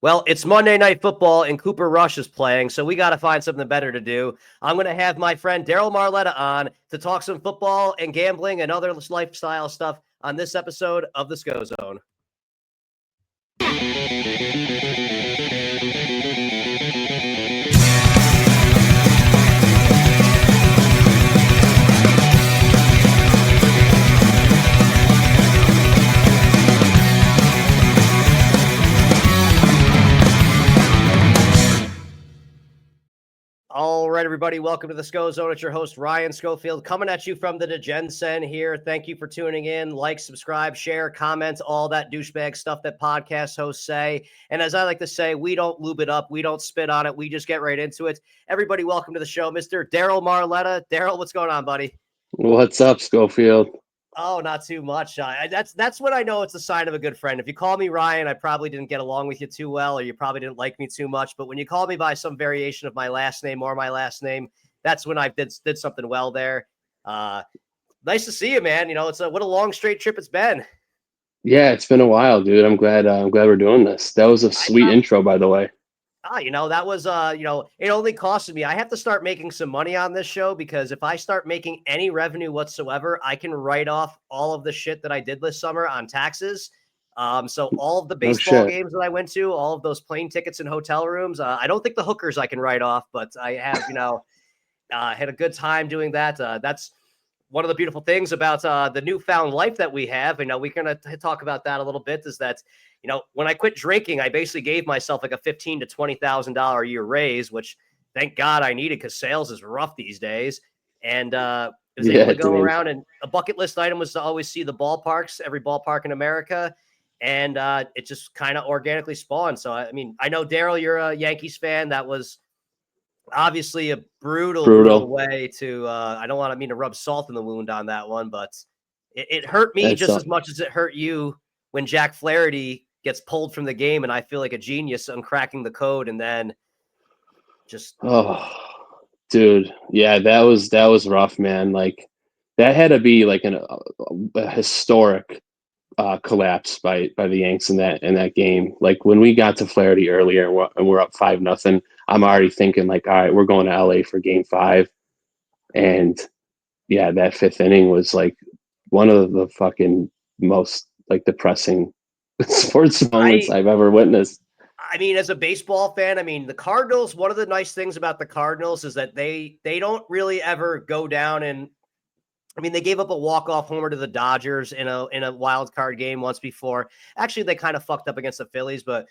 Well, it's Monday Night Football and Cooper Rush is playing, so we got to find something better to do. I'm going to have my friend Darryl Marletta on to talk some football and gambling and other lifestyle stuff on this episode of the Scho-Zone. All right, everybody, welcome to the Scho-Zone. It's your host, Ryan Schofield, coming at you from the DeGen here. Thank you for tuning in. Like, subscribe, share, comment, all that douchebag stuff that podcast hosts say. And as I like to say, we don't lube it up. We don't spit on it. We just get right into it. Everybody, welcome to the show, Mr. Darryl Marletta. Darryl, what's going on, buddy? What's up, Schofield? Oh, not too much. That's what I know. It's a sign of a good friend. If you call me Ryan, I probably didn't get along with you too well, or you probably didn't like me too much. But when you call me by some variation of my last name or my last name, that's when I did something well there. Nice to see you, man. You know, what a long straight trip it's been. Yeah, it's been a while, dude. I'm glad we're doing this. That was a sweet intro, by the way. That was, it only costed me. I have to start making some money on this show because if I start making any revenue whatsoever, I can write off all of the shit that I did this summer on taxes. So all of the baseball games that I went to, all of those plane tickets and hotel rooms, I don't think the hookers I can write off, but I have, had a good time doing that. That's one of the beautiful things about the newfound life that we have. We're going to talk about that a little bit is that, when I quit drinking, I basically gave myself like a $15,000 to $20,000 a year raise, which thank God I needed because sales is rough these days. And I was able to go around, and a bucket list item was to always see the ballparks, every ballpark in America. And it just kind of organically spawned. So, I know, Darryl, you're a Yankees fan. That was obviously a brutal way to, I don't mean to rub salt in the wound on that one, but it hurt me just as much as it hurt you when Jack Flaherty gets pulled from the game, and I feel like a genius on cracking the code, and then just dude, yeah, that was rough, man. Like that had to be like a historic collapse by the Yanks in that game. Like when we got to Flaherty earlier and we're up 5-0, I'm already thinking like, all right, we're going to LA for Game 5, and yeah, that fifth inning was like one of the fucking most like depressing sports moments I've ever witnessed. As a baseball fan, the Cardinals, one of the nice things about the Cardinals is that they don't really ever go down, and they gave up a walk-off homer to the Dodgers in a wild card game once before. Actually, they kind of fucked up against the Phillies, but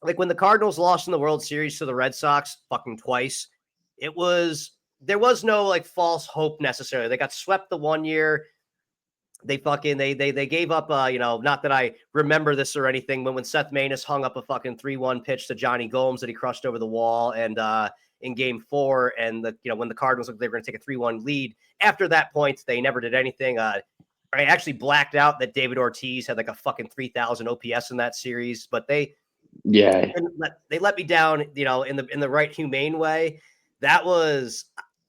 like when the Cardinals lost in the World Series to the Red Sox fucking twice, there was no like false hope necessarily. They got swept the one year. They gave up, not that I remember this or anything, but when Seth Maness hung up a fucking 3-1 pitch to Johnny Gomes that he crushed over the wall, and in Game 4, and when the Cardinals looked they were going to take a 3-1 lead, after that point they never did anything. I actually blacked out that David Ortiz had like a fucking 3,000 OPS in that series, but they let me down, in the right humane way. That was,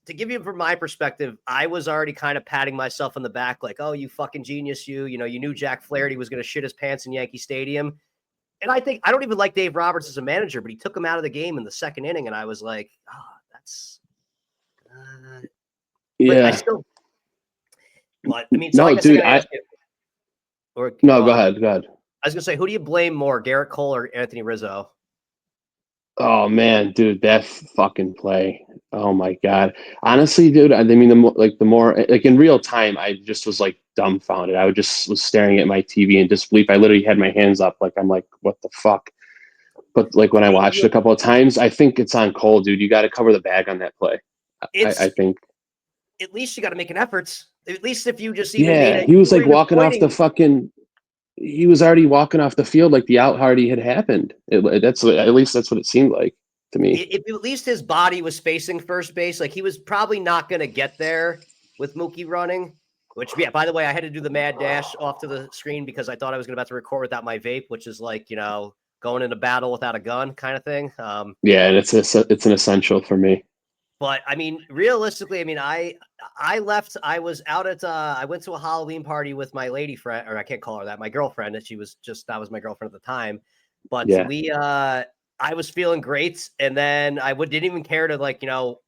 to give you from my perspective, I was already kind of patting myself on the back like, oh, you fucking genius. You knew Jack Flaherty was going to shit his pants in Yankee Stadium. And I don't even like Dave Roberts as a manager, but he took him out of the game in the second inning. And I was like, oh, that's, yeah. I still, but no, dude, go ahead. I was going to say, who do you blame more, Garrett Cole or Anthony Rizzo? Oh man, dude, that fucking play. Oh my God. Honestly, dude, the more like in real time, I just was like dumbfounded. I was staring at my TV in disbelief. I literally had my hands up. Like, I'm like, what the fuck? But like when I watched it a couple of times, I think it's on Cole, dude. You got to cover the bag on that play. I think. At least you got to make an effort. At least if you just he was like walking off the fucking. He was already walking off the field like the out already had happened. At least that's what it seemed like to me. If at least his body was facing first base, like he was probably not going to get there with Mookie running. Which, yeah, by the way, I had to do the mad dash off to the screen because I thought I was going to have to record without my vape, which is like, going into battle without a gun kind of thing. Yeah, and it's an essential for me. But realistically, I left. I was out at. I went to a Halloween party with my lady friend, or I can't call her that. My girlfriend, and that was my girlfriend at the time. But Yeah. I was feeling great, and then didn't even care to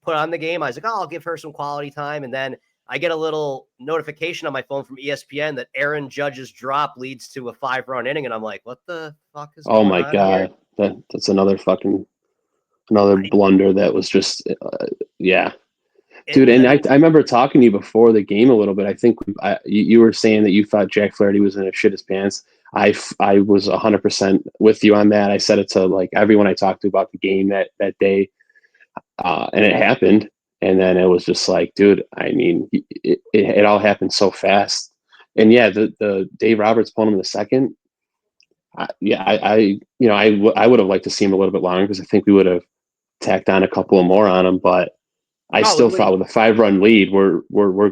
put on the game. I was like, oh, I'll give her some quality time, and then I get a little notification on my phone from ESPN that Aaron Judge's drop leads to a 5-run inning, and I'm like, what the fuck is Oh going my on here? God. That's another blunder that was just, yeah. Dude, and I remember talking to you before the game a little bit. I think you were saying that you thought Jack Flaherty was going to shit his pants. I was 100% with you on that. I said it to like everyone I talked to about the game that day, and it happened. And then it was just like, dude, I mean, it all happened so fast. And yeah, the Dave Roberts pulling him in the second. I would have liked to see him a little bit longer because I think we would have tacked on a couple of more on him, but I still thought with a 5-run lead, we're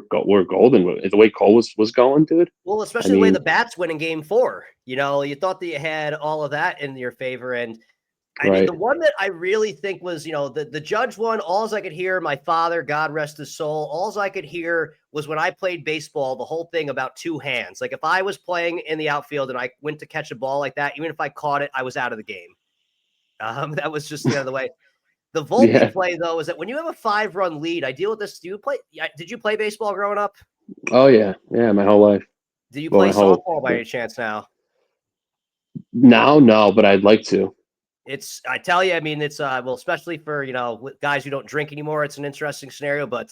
golden. The way Cole was going, dude. Well, especially the way the bats went in game 4. You thought that you had all of that in your favor. And I mean, the one that I really think was, the Judge one, alls I could hear, my father, God rest his soul, alls I could hear was when I played baseball, the whole thing about 2 hands. Like if I was playing in the outfield and I went to catch a ball like that, even if I caught it, I was out of the game. That was just the way. The Volpe play, though, is that when you have a 5-run lead, I deal with this. Did you play baseball growing up? Oh, yeah. Yeah, my whole life. Do you play softball by any chance now? Now, no, but I'd like to. I tell you, I mean, it's, especially for, guys who don't drink anymore, it's an interesting scenario, but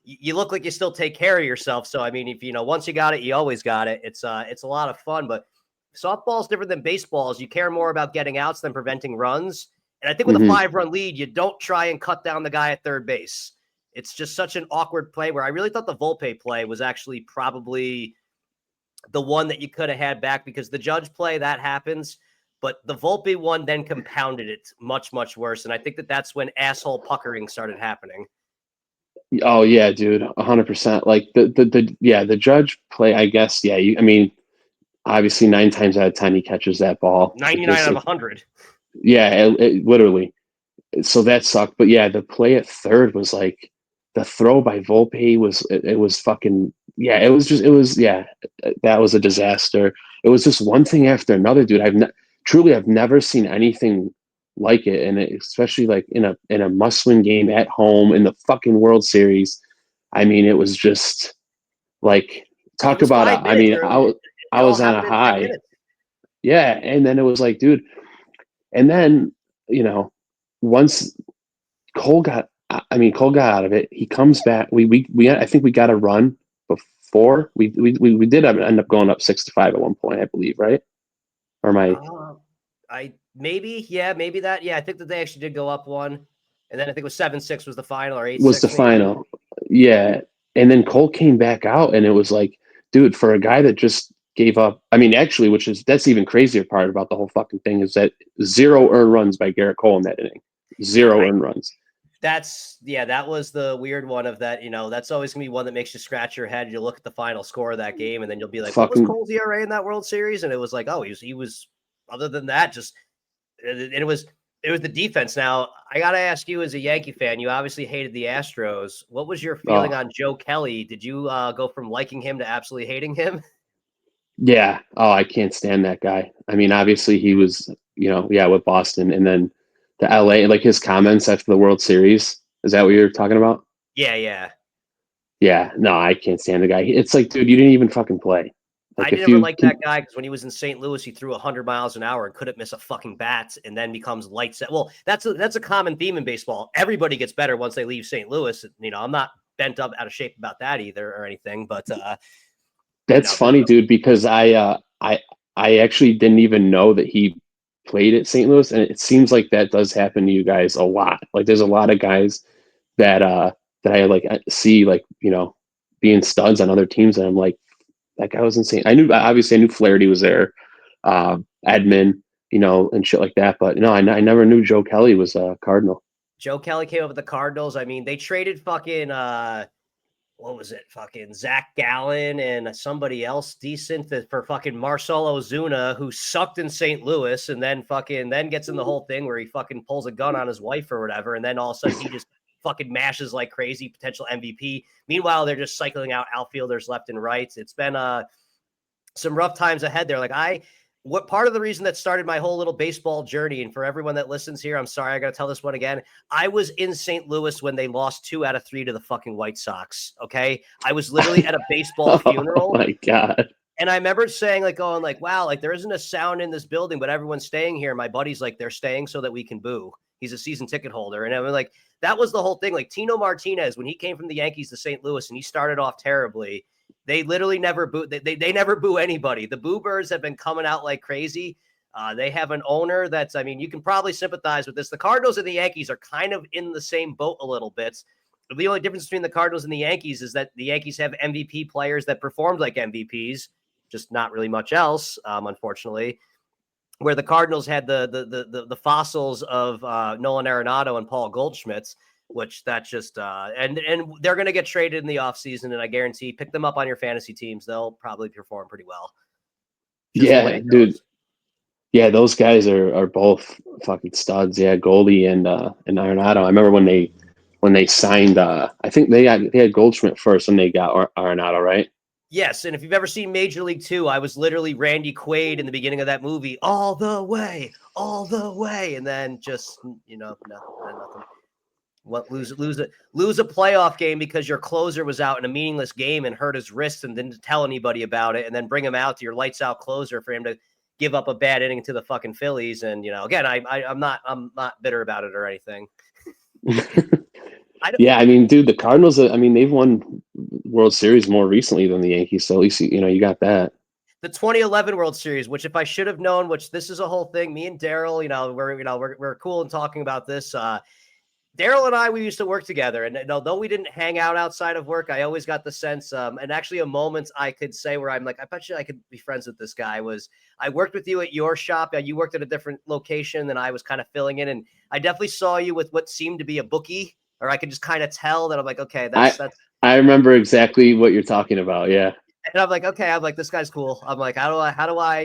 you look like you still take care of yourself. So, I mean, if, once you got it, you always got it. It's a lot of fun, but softball's different than baseballs. You care more about getting outs than preventing runs. And I think with a 5-run lead, you don't try and cut down the guy at third base. It's just such an awkward play where I really thought the Volpe play was actually probably the one that you could have had back, because the Judge play, that happens. But the Volpe one then compounded it much, much worse. And I think that's when asshole puckering started happening. Oh, yeah, dude, 100%. Like the Judge play, I guess, yeah. I mean, obviously 9 times out of 10 he catches that ball. 99 out of 100. Yeah, it literally. So that sucked. But yeah, the play at third was like the throw by Volpe was fucking, yeah, it was that was a disaster. It was just one thing after another, dude. I've never seen anything like it, and especially like in a must-win game at home in the fucking World Series. I mean, it was just like, talk about it. I mean, I was on a high. Yeah, and then it was like, dude, and then once Cole got out of it, he comes back. I think we got a run before we did end up going up 6-5 at one point, I believe, right? Or am I? Maybe that. Yeah, I think that they actually did go up one, and then I think it was 7-6 was the final, or 8-6 was the final. Yeah, and then Cole came back out, and it was like, dude, for a guy that just gave up. I mean, actually, that's even crazier part about the whole fucking thing is that 0 earned runs by Garrett Cole in that inning. 0 earned runs. That was the weird one of that. That's always gonna be one that makes you scratch your head. You look at the final score of that game, and then you'll be like, "What was Cole's ERA in that World Series?" And it was like, "Oh, he was." Other than that, just it was the defense. Now, I gotta ask you, as a Yankee fan, you obviously hated the Astros. What was your feeling on Joe Kelly? Did you go from liking him to absolutely hating him? Yeah. Oh, I can't stand that guy. I mean, obviously he was, with Boston, and then the LA, like his comments after the World Series. Is that what you're talking about? Yeah. Yeah. No, I can't stand the guy. It's like, dude, you didn't even fucking play. Like, I never liked that guy because when he was in St. Louis, he threw 100 miles an hour and couldn't miss a fucking bat, and then becomes light set. Well, that's a common theme in baseball. Everybody gets better once they leave St. Louis. I'm not bent up out of shape about that either or anything, but that's funny, dude, because I actually didn't even know that he played at St. Louis, and it seems like that does happen to you guys a lot. Like there's a lot of guys that I see being studs on other teams, and I'm like, that guy was insane. I knew Flaherty was there, Edman, and shit like that, but no, I never knew Joe Kelly was a Cardinal. Joe Kelly came up with the Cardinals. I mean, they traded fucking what was it? Fucking Zach Gallen and somebody else decent for fucking Marcell Ozuna, who sucked in St. Louis, and then gets in the whole thing where he fucking pulls a gun on his wife or whatever, and then all of a sudden he just fucking mashes like crazy, potential MVP. Meanwhile, they're just cycling out outfielders left and right. It's been some rough times ahead there. Like what part of the reason that started my whole little baseball journey, and for everyone that listens here, I'm sorry, I got to tell this one again. I was in St. Louis when they lost 2 out of 3 to the fucking White Sox. Okay. I was literally at a baseball Oh funeral. my God. And I remember saying, like, going, like, wow, like, there isn't a sound in this building, but everyone's staying here. My buddy's like, they're staying so that we can boo. He's a season ticket holder. And I was like, that was the whole thing. Like, Tino Martinez, when he came from the Yankees to St. Louis and he started off terribly, they literally never boo. They never boo anybody. The Boo Birds have been coming out like crazy. They have an owner that's, I mean, you can probably sympathize with this. The Cardinals and the Yankees are kind of in the same boat a little bit. The only difference between the Cardinals and the Yankees is that the Yankees have MVP players that performed like MVPs, just not really much else, unfortunately. Where the Cardinals had the fossils of Nolan Arenado and Paul Goldschmidt, which that's just and they're going to get traded in the offseason, and I guarantee pick them up on your fantasy teams. They'll probably perform pretty well. Just the way Yeah, it dude. goes. Yeah, those guys are both fucking studs. Yeah, Goldie and Arenado. I remember when they signed. I think they had Goldschmidt first, and they got Arenado, right? Yes, and if you've ever seen Major League 2, I was literally Randy Quaid in the beginning of that movie, all the way, and then just no, nothing. What lose a playoff game because your closer was out in a meaningless game and hurt his wrist and didn't tell anybody about it, and then bring him out to your lights out closer for him to give up a bad inning to the fucking Phillies. And again, I'm not bitter about it or anything. I don't, Yeah, I mean, dude, the Cardinals. I mean, they've won World Series more recently than the Yankees, so at least you got that. the 2011 World Series, which if I should have known, which this is a whole thing. Me and Darryl, we're cool in talking about this. Darryl and I, we used to work together, and although we didn't hang out outside of work, I always got the sense, and actually a moment I could say where I'm like, I bet you I could be friends with this guy was I worked with you at your shop. You worked at a different location than I was kind of filling in, and I definitely saw you with what seemed to be a bookie, or I could just kind of tell that I'm like, okay, I that's I remember exactly what you're talking about. Yeah. and I'm like, okay, I'm like, this guy's cool. I'm like, how do I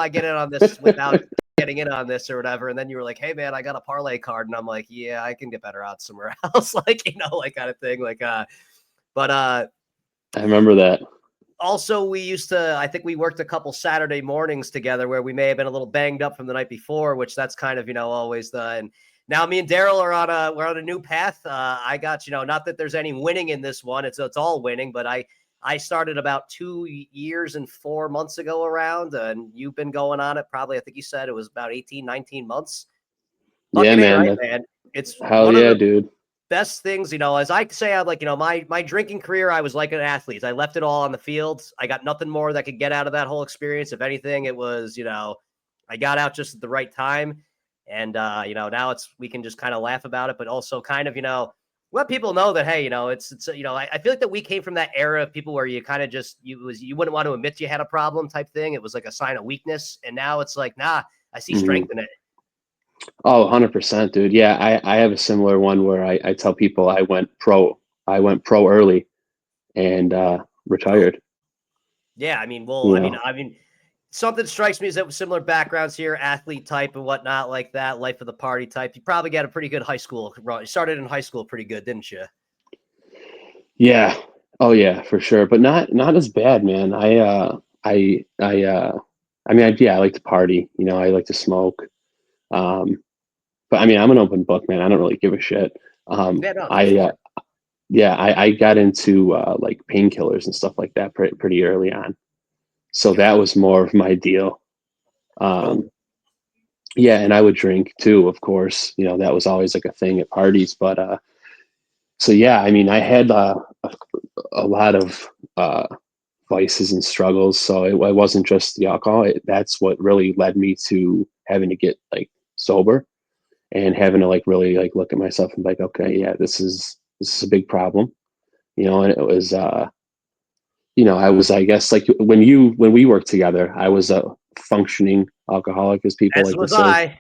get in on this without getting in on this or whatever? And then you were like, hey man, I got a parlay card. And I'm like, yeah, I can get better odds somewhere else. Like, like kind of thing. Like, but I remember that. also we used to, I think we worked a couple Saturday mornings together where we may have been a little banged up from the night before, which that's kind of, always and now me and Darryl are we're on a new path. I got, not that there's any winning in this one. It's all winning, but I started about 2 years and 4 months ago around, and you've been going on it probably, I think you said it was about 18, 19 months. Yeah, Fucking A man. right, man. It's Hell one of yeah, the dude. best things, as I say, I like, my drinking career, I was like an athlete. I left it all on the field. I got nothing more that could get out of that whole experience. If anything, it was, I got out just at the right time. And, now we can just kind of laugh about it, but also kind of, let people know that, hey, I feel like that we came from that era of people where you kind of just, you wouldn't want to admit you had a problem type thing. It was like a sign of weakness. And now it's like, nah, I see Mhm. strength in it. Oh, 100%, dude. Yeah, I have a similar one where I tell people I went pro. I went pro early and Oh, retired. yeah. I mean, well, You I mean, know. I mean, something strikes me as that similar backgrounds here, athlete type and whatnot like that, life of the party type. You probably got a pretty good high school run. You started in high school pretty good, didn't you? Yeah. Oh yeah, for sure. But not as bad, man. I mean, I like to party. I like to smoke. Um, but I mean, I'm an open book, man. I don't really give a shit. Yeah, no, that's I fine. Yeah, I got into like painkillers and stuff like that pretty early on. So that God. was more of my deal. Oh, Um, yeah, and I would drink too, of course. That was always like a thing at parties. But so yeah, I mean, I had a lot of vices and struggles. So it wasn't just the alcohol. That's what really led me to having to get like sober and having to like really like look at myself and be like, okay, yeah, this is a big problem. And it was I was, I guess, like when we worked together, I was a functioning alcoholic, as people as like to was say. I.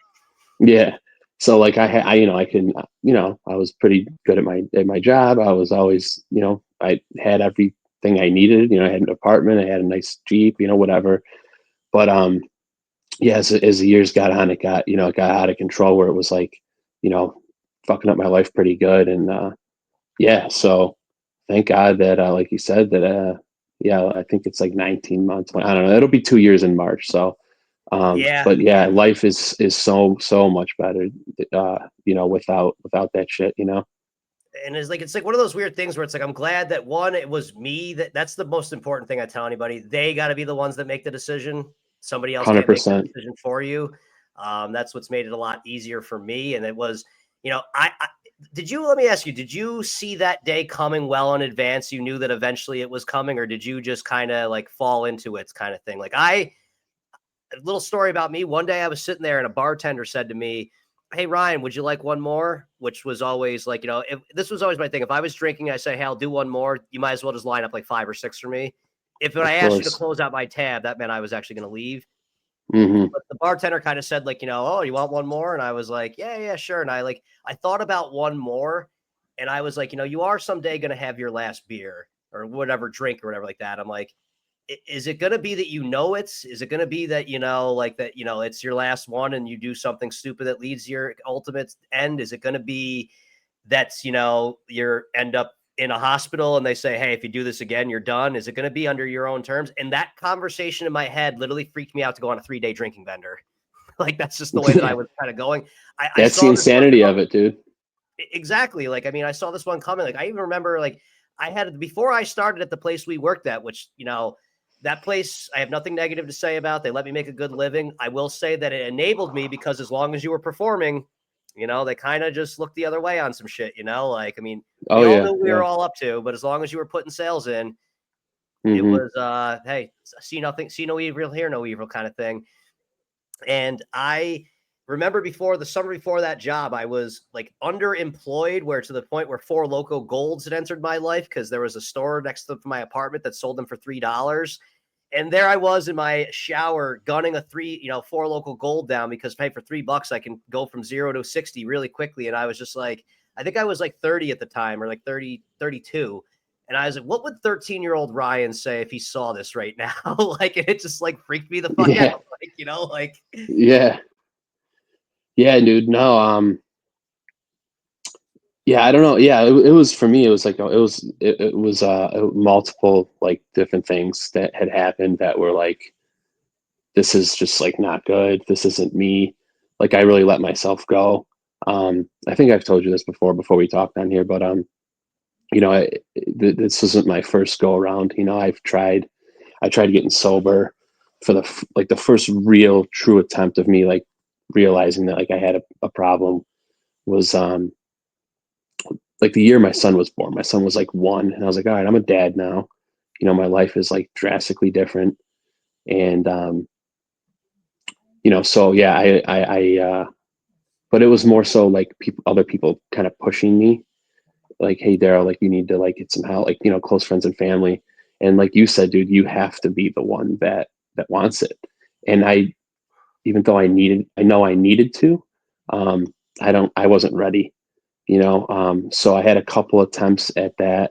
Yeah. So like I can, I was pretty good at my job. I was always, I had everything I needed. I had an apartment, I had a nice Jeep, whatever. But yeah, as the years got on, it got out of control where it was like, you know, fucking up my life pretty good. And yeah, so thank God that, like you said, that yeah, I think it's like 19 months. I don't know. It'll be 2 years in March. So Yeah. But yeah, life is so much better, without that shit, And it's like one of those weird things where it's like I'm glad that one, it was me that's the most important thing I tell anybody. They got to be the ones that make the decision. Somebody else can't make the 100%. decision for you. That's what's made it a lot easier for me. And it was, I did you let me ask you, did you see that day coming well in advance? You knew that eventually it was coming, or did you just kind of like fall into it kind of thing? Like a little story about me. One day I was sitting there and a bartender said to me, "Hey, Ryan, would you like one more?" Which was always like, this was always my thing. If I was drinking, I say, "Hey, I'll do one more." You might as well just line up like 5 or 6 for me. If when I Of asked you to course. close out my tab, that meant I was actually going to leave. Hmm. But the bartender kind of said, like, "Oh, you want one more?" And I was like, "Yeah, yeah, sure." And I thought about one more, and I was like, you are someday going to have your last beer or whatever drink or whatever like that. I'm like, is it going to be that is it going to be that like that it's your last one and you do something stupid that leads to your ultimate end? Is it going to be that's you're end up in a hospital and they say, "Hey, if you do this again, you're done"? Is it going to be under your own terms? And that conversation in my head literally freaked me out to go on a 3-day drinking bender. Like that's just the way that I Yeah, was kind of going. I that's the saw this one insanity of it, dude. exactly. Like, I mean, I saw this one coming. Like, I even remember, like, I had before I started at the place we worked at, which, that place I have nothing negative to say about. They let me make a good living. I will say that it enabled me because as long as you were performing, they kind of just looked the other way on some shit, like, I mean, we Oh all yeah, knew we yeah. were all up to, but as long as you were putting sales in, it Hmm. was, hey, see nothing, see no evil, hear no evil kind of thing. And I remember before the summer before that job, I was like underemployed, where to the point where Four Loco Golds had entered my life because there was a store next to my apartment that sold them for $3. And there I was in my shower gunning a Four Local Gold down because pay for $3, I can go from 0 to 60 really quickly. And I was just like, I think I was like 30 at the time or like 30, 32. And I was like, what would 13-year-old Ryan say if he saw this right now? Like, it just like freaked me the fuck out. Yeah, Like, like, yeah, yeah, dude. No, yeah, I don't know. Yeah, it was for me. It was like it was multiple like different things that had happened that were like, this is just like not good. This isn't me. Like I really let myself go. I think I've told you this before we talked on here, but this isn't my first go around. I tried getting sober for like the first real true attempt of me like realizing that like I had a problem was like the year my son was born. My son was like 1, and I was like, all right, I'm a dad now. My life is like drastically different, and so yeah, but it was more so like other people kind of pushing me, like, hey, Darryl, like you need to like get some help, like close friends and family, and like you said, dude, you have to be the one that wants it, and even though I know I needed to, um, I wasn't ready, so I had a couple attempts at that,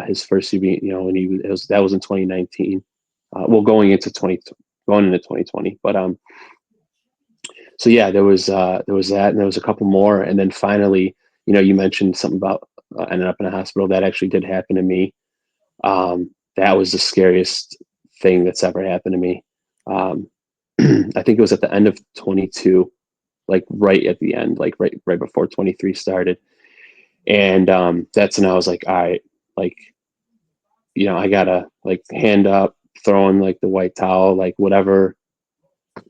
his first year being, when that was in 2019, well, going into 2020, but so yeah, there was that, and there was a couple more, and then finally, you mentioned something about ending up in a hospital. That actually did happen to me. That was the scariest thing that's ever happened to me. um, I think it was at the end of 22, like right at the end, like right before 23 started. And that's when I was like, all right, like, I gotta like hand up, throwing like the white towel, like whatever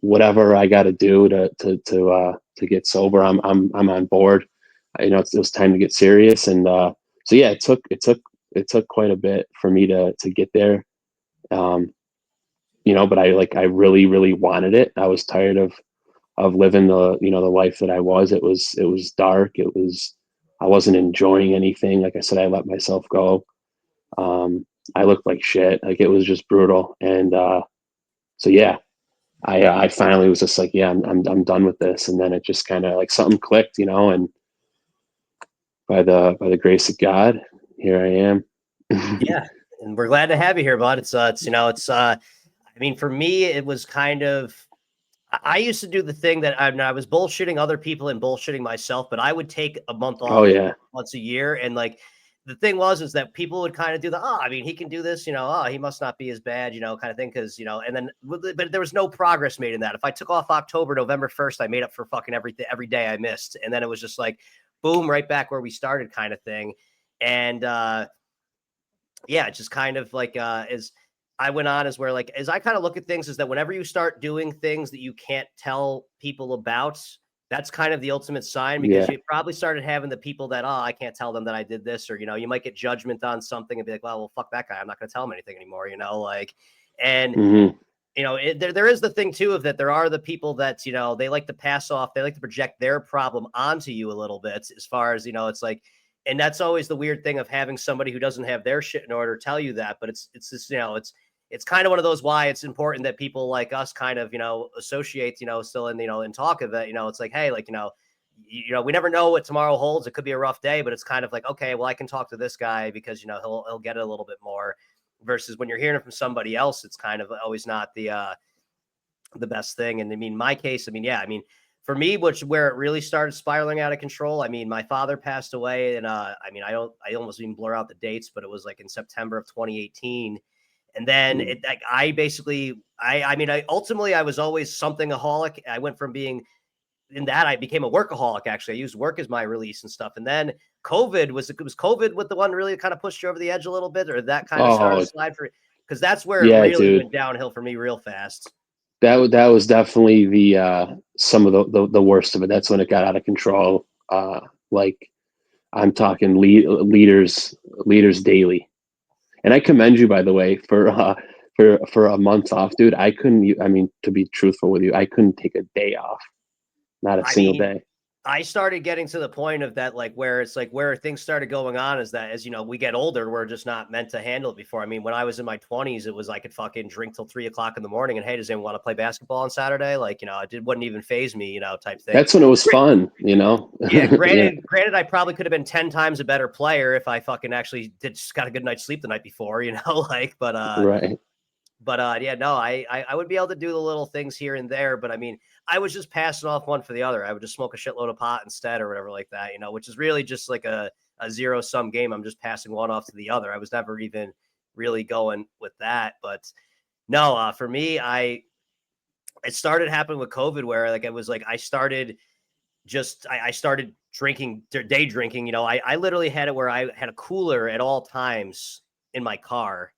I gotta do to get sober. I'm on board. It was time to get serious. And so yeah, it took quite a bit for me to get there. Um, but I really, really wanted it. I was tired of living the life that I was. It was dark. I wasn't enjoying anything. Like I said, I let myself go. Um, I looked like shit. Like it was just brutal. And so yeah, I finally was just like, yeah, I'm done with this. And then it just kind of like something clicked, and by the grace of God, here I am. yeah. And we're glad to have you here, bud. I mean, for me, it was kind of, I used to do the thing that I was bullshitting other people and bullshitting myself, but I would take a month Oh off yeah. once a year. And like the thing is that people would kind of do I mean, he can do this, he must not be as bad, kind of thing. Cause, and then, but there was no progress made in that. If I took off November 1st, I made up for fucking every day I missed. And then it was just like, boom, right back where we started kind of thing. And, yeah, just kind of like, as I went on is where like, as I kind of look at things is that whenever you start doing things that you can't tell people about, that's kind of the ultimate sign because Yeah. you probably started having the people that, I can't tell them that I did this, or, you might get judgment on something and be like, well, fuck that guy. I'm not going to tell him anything anymore, like, and, Mm-hmm. there is the thing too, of that there are the people that, they like to pass off, they like to project their problem onto you a little bit as far as, it's like, and that's always the weird thing of having somebody who doesn't have their shit in order tell you that. But it's just, it's kind of one of those why it's important that people like us kind of, associate, still in, in talk of it, it's like, hey, like, we never know what tomorrow holds. It could be a rough day, but it's kind of like, okay, well, I can talk to this guy because, he'll get it a little bit more versus when you're hearing it from somebody else, it's kind of always not the best thing. And I mean, my case, I mean, yeah, I mean, for me, where it really started spiraling out of control. I mean, my father passed away, and I mean, I almost even blur out the dates, but it was like in September of 2018. And then Mm. I basically, I mean, ultimately I was always something aholic. I went from being in that I became a workaholic. Actually, I used work as my release and stuff. And then COVID was COVID with the one really kind of pushed you over the edge a little bit, or that kind of started Oh, to slide for because that's where it yeah, really dude. went downhill for me real fast. That was definitely some of the worst of it. That's when it got out of control. Like I'm talking leaders daily. And I commend you, by the way, for a month off, dude. I couldn't. I mean, to be truthful with you, I couldn't take a day off, not a I single mean, day. I started getting to the point of that, like where it's like where things started going on is that as we get older, we're just not meant to handle it before. I mean, when I was in my 20s, it was I could fucking drink till 3 o'clock in the morning and hey, does anyone want to play basketball on Saturday? Like, it wouldn't even phase me, type thing. That's when it was fun, you know. Yeah, Yeah, granted, I probably could have been 10 times a better player if I fucking actually just got a good night's sleep the night before, like, right. yeah, no, I would be able to do the little things here and there, but I mean, I was just passing off one for the other. I would just smoke a shitload of pot instead or whatever like that, which is really just like a zero sum game. I'm just passing one off to the other. I was never even really going with that, but no, for me, it started happening with COVID where like it was like I started I started drinking, day drinking. I literally had it where I had a cooler at all times in my car.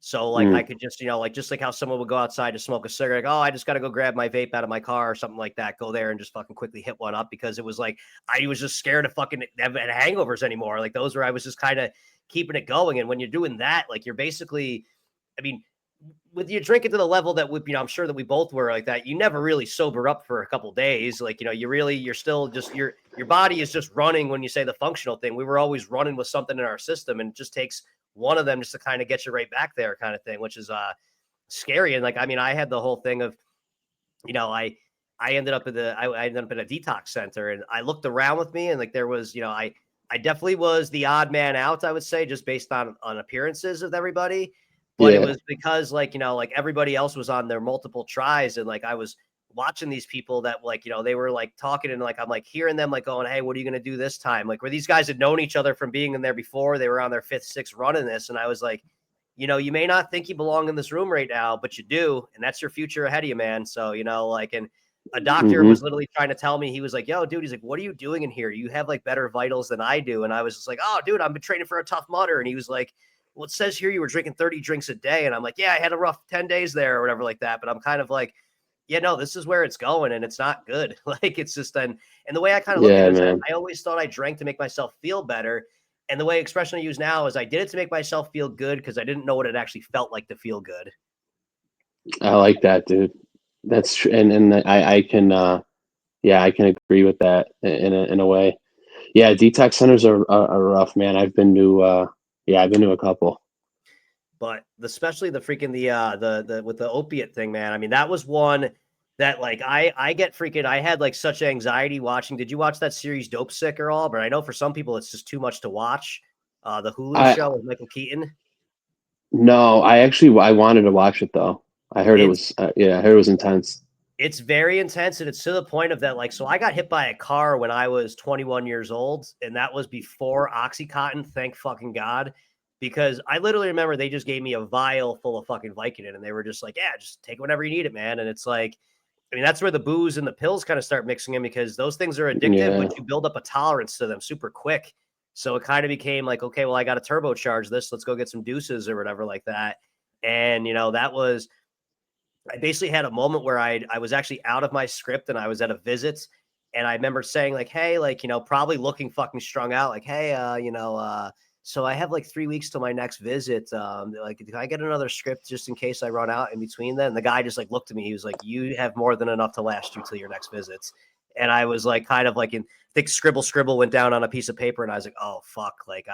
So like I Mm. could just, like just like how someone would go outside to smoke a cigarette, like, oh, I just got to go grab my vape out of my car or something like that. Go there and just fucking quickly hit one up because it was like I was just scared of fucking have hangovers anymore. Like those were I was just kind of keeping it going. And when you're doing that, like you're basically, I mean, with you drinking to the level that we, I'm sure that we both were like that, you never really sober up for a couple days. Like, you're still just your body is just running when you say the functional thing. We were always running with something in our system, and it just takes one of them just to kind of get you right back there, kind of thing, which is scary. And like, I mean, I had the whole thing of, I ended up I ended up in a detox center, and I looked around with me, and like there was, I definitely was the odd man out, I would say, just based on appearances of everybody. But it Yeah, was because like, like everybody else was on their multiple tries. And like I was watching these people that like, they were like talking and like I'm like hearing them like going, hey, what are you gonna do this time? Like where these guys had known each other from being in there before, they were on their fifth, sixth run in this. And I was like, you may not think you belong in this room right now, but you do, and that's your future ahead of you, man. So, like, and a doctor hmm was literally trying to tell me, he was like, yo, dude, he's like, what are you doing in here? You have like better vitals than I do. And I was just like, oh, dude, I've been training for a Tough Mudder. And he was like, well, it says here you were drinking 30 drinks a day. And I'm like, yeah, I had a rough 10 days there or whatever like that. But I'm kind of like, yeah, no, this is where it's going and it's not good. Like it's just, and the way I kind of look at yeah, it is man. I always thought I drank to make myself feel better. And the way expression I use now is I did it to make myself feel good because I didn't know what it actually felt like to feel good. I like that, dude. That's true, and I can yeah, I can agree with that in a way. Yeah, detox centers are rough, man. I've been to yeah, I've been to a couple. But especially the freaking the with the opiate thing, man. I mean, that was one that like I get freaking I had like such anxiety watching. Did you watch that series Dope Sick or all? But I know for some people it's just too much to watch. The Hulu I show with Michael Keaton. No, I wanted to watch it though. I heard it It's was yeah, I heard it was intense. It's very intense, and it's to the point of that, like, so I got hit by a car when I was 21 years old, and that was before Oxycontin, thank fucking God, because I literally remember they just gave me a vial full of fucking Vicodin, and they were just like, yeah, just take whenever you need it, man. And it's like, I mean, that's where the booze and the pills kind of start mixing in because those things are addictive, Yeah, but you build up a tolerance to them super quick. So it kind of became like, okay, well, I got to turbocharge this. Let's go get some deuces or whatever like that. And, that was, I basically had a moment where I was actually out of my script and I was at a visit, and I remember saying like, "Hey, like, probably looking fucking strung out, like, hey, so I have like 3 weeks till my next visit. Like, can I get another script just in case I run out in between then?" And the guy just like looked at me. He was like, "You have more than enough to last you till your next visits." And I was like, kind of like I think scribble went down on a piece of paper, and I was like, "Oh fuck!" Like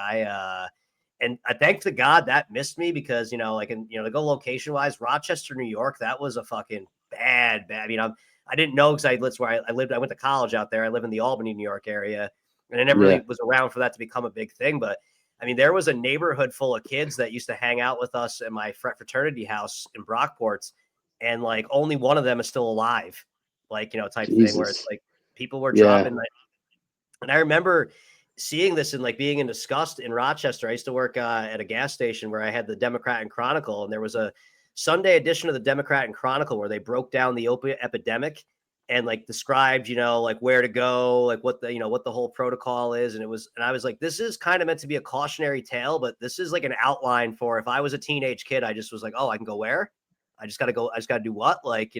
and I thank to God that missed me because, like, to go location wise, Rochester, New York, that was a fucking bad. I mean, I didn't know because that's where I lived. I went to college out there. I live in the Albany, New York area, and I never yeah, really was around for that to become a big thing. But I mean, there was a neighborhood full of kids that used to hang out with us in my fraternity house in Brockport, and like only one of them is still alive, like, type thing where it's Jesus, like people were yeah, dropping. And I remember seeing this and like being in disgust in Rochester. I used to work at a gas station where I had the Democrat and Chronicle, and there was a Sunday edition of the Democrat and Chronicle where they broke down the opiate epidemic and like described, like where to go, like what the whole protocol is. And I was like, this is kind of meant to be a cautionary tale, but this is like an outline for if I was a teenage kid, I just was like, oh, I can go where? I just got to go. I just got to do what? Like,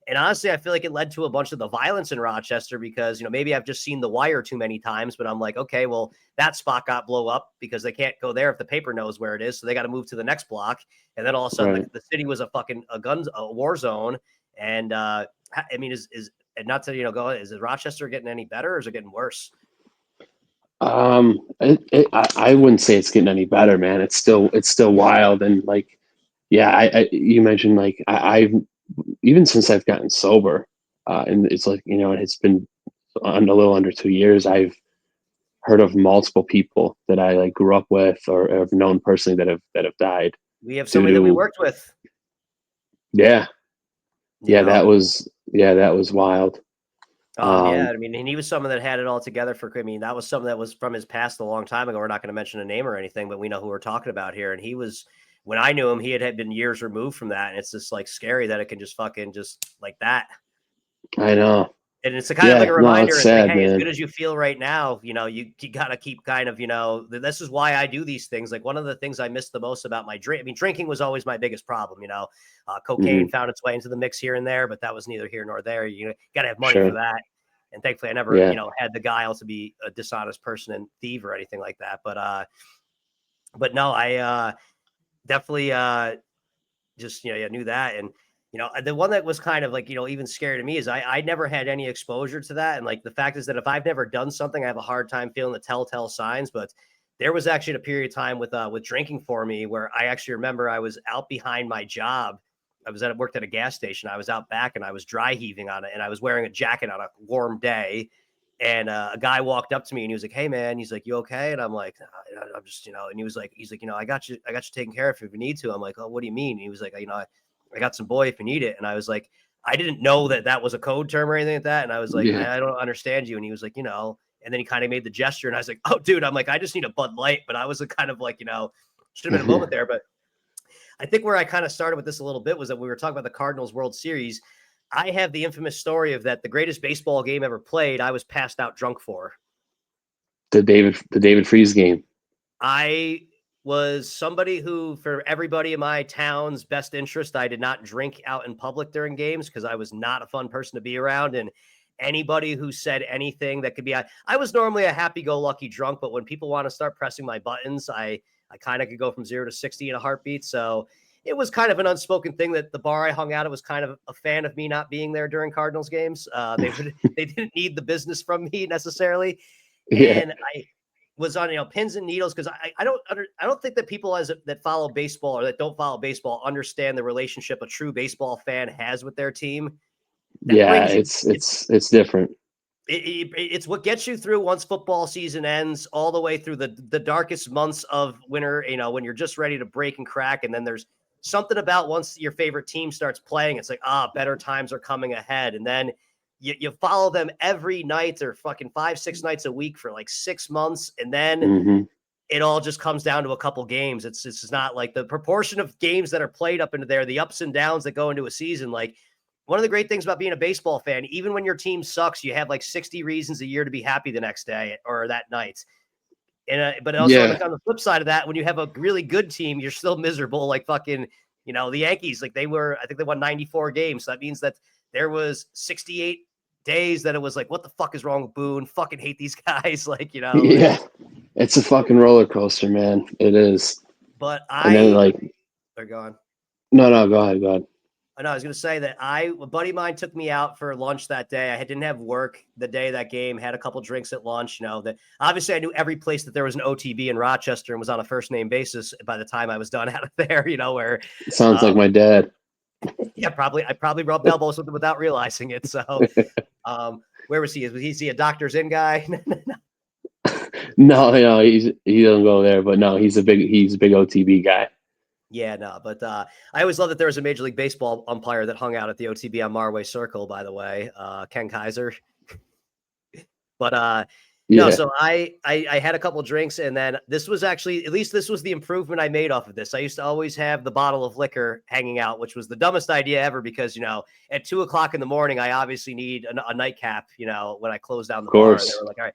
and honestly, I feel like it led to a bunch of the violence in Rochester because, maybe I've just seen The Wire too many times, but I'm like, okay, well, that spot got blow up because they can't go there if the paper knows where it is. So they got to move to the next block. And then all of a sudden right. the city was a war zone. And I mean, and not to, go, is Rochester getting any better or is it getting worse? I wouldn't say it's getting any better, man. It's still wild, and like, yeah, you mentioned like I've even since I've gotten sober, and it's like it's been a little under 2 years. I've heard of multiple people that I like grew up with or have known personally that have died We have due somebody that we to worked with, yeah, you yeah, know, that was wild. Yeah, Um, I mean, and he was someone that had it all together for. I mean, that was something that was from his past a long time ago. We're not going to mention a name or anything, but we know who we're talking about here. And he was, when I knew him, he had been years removed from that, and it's just like scary that it can just fucking just like that. I know. And it's a kind of like Yeah, a no, reminder. it's It's like, sad, hey, as man. good as you feel right now, you got to keep kind of, this is why I do these things. Like one of the things I miss the most about my drink. I mean, drinking was always my biggest problem. Cocaine Hmm. found its way into the mix here and there, but that was neither here nor there. You got to have money for Sure. that. And thankfully, I never, Yeah. had the guile to be a dishonest person and thief or anything like that. But no, I definitely just yeah, knew that. And the one that was kind of like even scary to me is I never had any exposure to that. And like the fact is that if I've never done something, I have a hard time feeling the telltale signs. But there was actually a period of time with drinking for me where I actually remember I was out behind my job. Worked at a gas station. I was out back and I was dry heaving on it, and I was wearing a jacket on a warm day. And a guy walked up to me and he was like, "Hey man," he's like, "You okay?" And I'm like, "I'm just," and he's like, "I got you taken care of if you need to." I'm like, "Oh, what do you mean?" And he was like, I got some boy if you need it." And I was like, I didn't know that was a code term or anything like that. And I was like, Yeah. I don't understand you. And he was like, and then he kind of made the gesture. And I was like, oh, dude, I'm like, I just need a Bud Light. But I was kind of like, should have been a moment there. But I think where I kind of started with this a little bit was that we were talking about the Cardinals World Series. I have the infamous story of that the greatest baseball game ever played, I was passed out drunk for. The David Freeze game. I was somebody who, for everybody in my town's best interest, I did not drink out in public during games because I was not a fun person to be around. And anybody who said anything that could be, I was normally a happy-go-lucky drunk, but when people want to start pressing my buttons, I kind of could go from 0 to 60 in a heartbeat. So it was kind of an unspoken thing that the bar I hung out at was kind of a fan of me not being there during Cardinals games. They didn't need the business from me necessarily, Yeah. and I was on pins and needles because I don't think that people that follow baseball or that don't follow baseball understand the relationship a true baseball fan has with their team. That Yeah, brings you it's different. it's what gets you through once football season ends, all the way through the darkest months of winter. When you're just ready to break and crack, and then there's something about once your favorite team starts playing, it's like, better times are coming ahead. And then you follow them every night or fucking 5-6 nights a week for like 6 months. And then Mm-hmm. it all just comes down to a couple games. It's not like the proportion of games that are played up into there, the ups and downs that go into a season. Like, one of the great things about being a baseball fan, even when your team sucks, you have like 60 reasons a year to be happy the next day or that night. And but also Yeah. on the flip side of that, when you have a really good team, you're still miserable. Like fucking, the Yankees, like I think they won 94 games. So that means that there was 68 days that it was like, what the fuck is wrong with Boone? Fucking hate these guys. Like, Yeah. It's a fucking roller coaster, man. It is. But And then they're gone. no, go ahead. I know I was going to say that a buddy of mine took me out for lunch that day. I didn't have work the day of that game, had a couple drinks at lunch, that obviously I knew every place that there was an OTB in Rochester and was on a first name basis by the time I was done out of there, where Sounds like my dad. yeah, I probably rubbed elbows with him without realizing it. So, where was he? Was he a Doctor's Inn guy? No, he doesn't go there, but no, he's a big OTB guy. Yeah, no, but I always love that there was a Major League Baseball umpire that hung out at the OTB on Marway Circle, by the way, Ken Kaiser. But no, Yeah. so I had a couple drinks, and then this was actually, at least this was the improvement I made off of this. I used to always have the bottle of liquor hanging out, which was the dumbest idea ever because, at 2:00 in the morning, I obviously need a nightcap, when I close down the bar. And they were like, all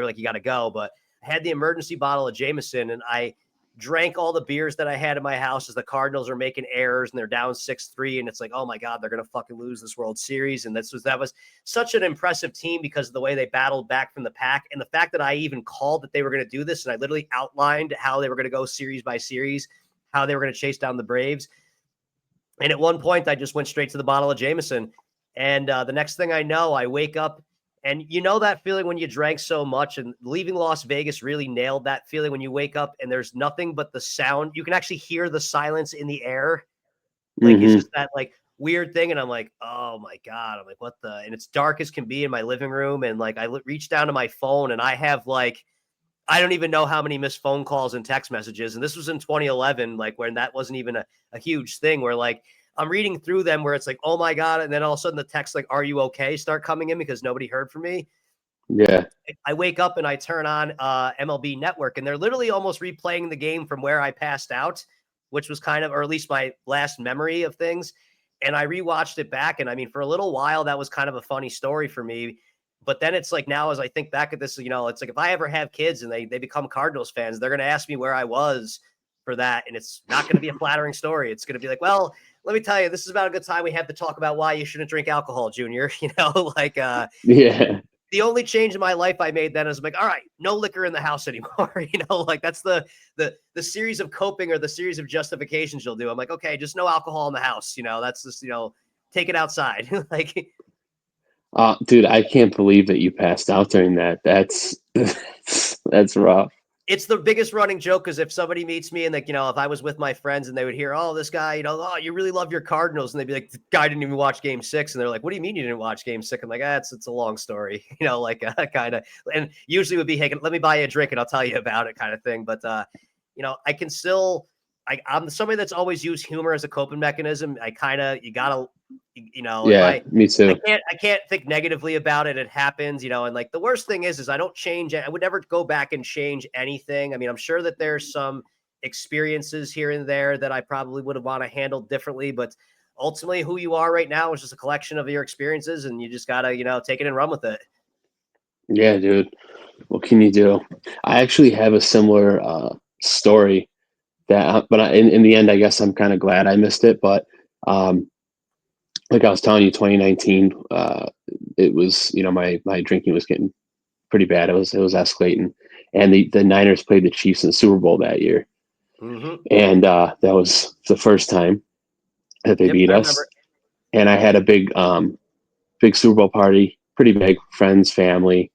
right, you got to go. But I had the emergency bottle of Jameson, and I drank all the beers that I had in my house as the Cardinals are making errors and they're down 6-3. And it's like, oh my God, they're going to fucking lose this World Series. And that was such an impressive team because of the way they battled back from the pack. And the fact that I even called that they were going to do this. And I literally outlined how they were going to go series by series, how they were going to chase down the Braves. And at one point I just went straight to the bottle of Jameson. And the next thing I know, I wake up. And that feeling when you drank so much, and leaving Las Vegas really nailed that feeling when you wake up and there's nothing but the sound. You can actually hear the silence in the air. Like, it's just that like weird thing. And I'm like, oh my God. I'm like, what the, and it's dark as can be in my living room. And like, I reach down to my phone and I have like, I don't even know how many missed phone calls and text messages. And this was in 2011, like when that wasn't even a huge thing, where like, I'm reading through them where it's like, oh my God. And then all of a sudden the text like, are you okay? Start coming in because nobody heard from me. Yeah. I wake up and I turn on MLB Network and they're literally almost replaying the game from where I passed out, which was kind of, or at least my last memory of things. And I rewatched it back. And I mean, for a little while, that was kind of a funny story for me. But then it's like, now as I think back at this, it's like, if I ever have kids and they become Cardinals fans, they're going to ask me where I was for that. And it's not going to be a flattering story. It's going to be like, well, let me tell you, this is about a good time we have to talk about why you shouldn't drink alcohol, Junior. Yeah. The only change in my life I made then is I'm like, all right, no liquor in the house anymore. Like that's the series of coping or the series of justifications you'll do. I'm like, okay, just no alcohol in the house. That's just, take it outside. Like, dude, I can't believe that you passed out during that. That's rough. it's the biggest running joke because if somebody meets me and like, if I was with my friends and they would hear, oh, this guy, oh, you really love your Cardinals. And they'd be like, the guy didn't even watch game 6. And they're like, what do you mean you didn't watch game 6? I'm like, it's a long story, like kind of, and usually would be, hey, let me buy you a drink and I'll tell you about it kind of thing. But, I can still, I'm somebody that's always used humor as a coping mechanism. You gotta, Yeah, me too. I can't think negatively about it. It happens, and like the worst thing is I don't change it. I would never go back and change anything. I mean, I'm sure that there's some experiences here and there that I probably would have want to handle differently, but ultimately who you are right now is just a collection of your experiences and you just gotta, take it and run with it. Yeah, dude. What can you do? I actually have a similar story but in the end, I guess I'm kind of glad I missed it. But like I was telling you, 2019, it was, my drinking was getting pretty bad. It was escalating, and the Niners played the Chiefs in the Super Bowl that year, and that was the first time that they beat us. And I had a big Super Bowl party, pretty big, friends, family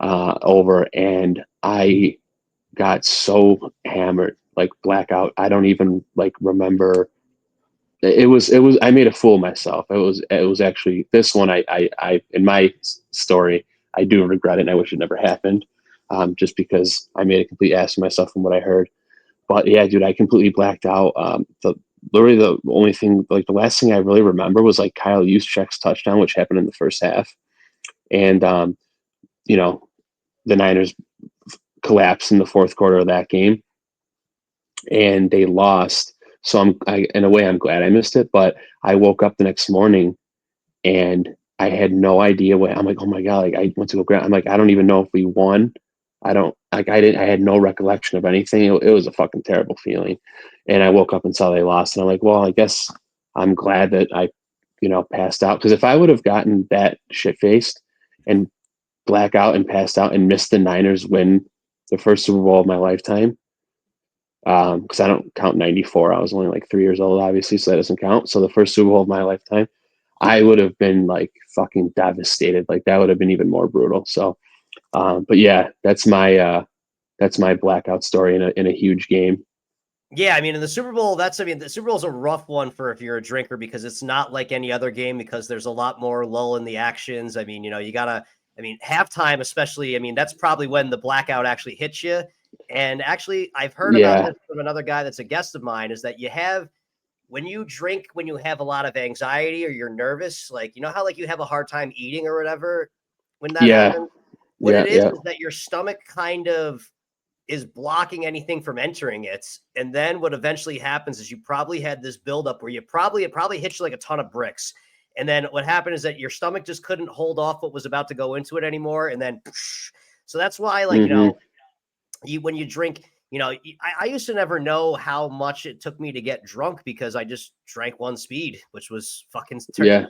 over, and I got so hammered, like blackout. I don't even like remember. It was I made a fool of myself. It was actually this one. I in my story, I do regret it and I wish it never happened. Just because I made a complete ass of myself from what I heard. But yeah, dude, I completely blacked out. literally the only thing, like the last thing I really remember was like Kyle Juszczyk's touchdown, which happened in the first half. And, you know, the Niners collapsed in the fourth quarter of that game and they lost. So in a way, I'm glad I missed it, but I woke up the next morning and I had no idea what. I'm like, oh my God, like I went to go grab. I'm like, I don't even know if we won. I don't like. I had no recollection of anything. It was a fucking terrible feeling, and I woke up and saw they lost, and I'm like, well, I guess I'm glad that I, passed out, because if I would have gotten that shit faced and black out and passed out and missed the Niners win the first Super Bowl of my lifetime, because I don't count '94. I was only like 3 years old, obviously, so that doesn't count. So the first Super Bowl of my lifetime, I would have been like fucking devastated. Like that would have been even more brutal. So, but yeah, that's my blackout story in a huge game. Yeah, I mean, in the Super Bowl, the Super Bowl is a rough one for if you're a drinker because it's not like any other game because there's a lot more lull in the actions. I mean, halftime, especially, I mean, that's probably when the blackout actually hits you. And actually, I've heard about Yeah, this from another guy that's a guest of mine, is that when you drink, when you have a lot of anxiety or you're nervous, like, how like you have a hard time eating or whatever, when that yeah, happens, what yeah, it yeah, is that your stomach kind of is blocking anything from entering it. And then what eventually happens is you probably had this buildup where it probably hit you like a ton of bricks. And then what happened is that your stomach just couldn't hold off what was about to go into it anymore. And then, so that's why, like, mm-hmm. when you drink, I used to never know how much it took me to get drunk because I just drank one speed, which was fucking Yeah,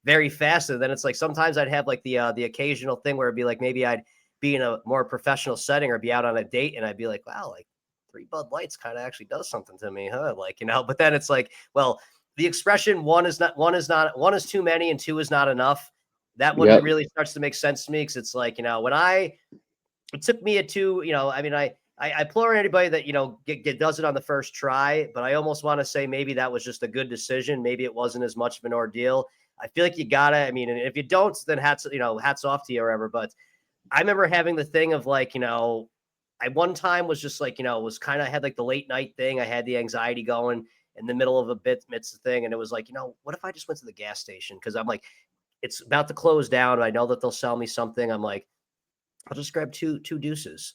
very fast. And then it's like sometimes I'd have like the occasional thing where it'd be like maybe I'd be in a more professional setting or be out on a date and I'd be like, wow, like 3 Bud Lights kind of actually does something to me, huh? Like, but then it's like, well, the expression one is too many and two is not enough. That one yep, really starts to make sense to me because it's like, it took me a two, I mean, I implore anybody that, does it on the first try, but I almost want to say maybe that was just a good decision. Maybe it wasn't as much of an ordeal. I feel like you gotta, I mean, and if you don't, then hats off to you or whatever. But I remember having the thing of like, I one time was just like, was kind of had like the late night thing. I had the anxiety going in the middle of a midst of thing. And it was like, what if I just went to the gas station? Cause I'm like, it's about to close down. I know that they'll sell me something. I'm like, I'll just grab two deuces.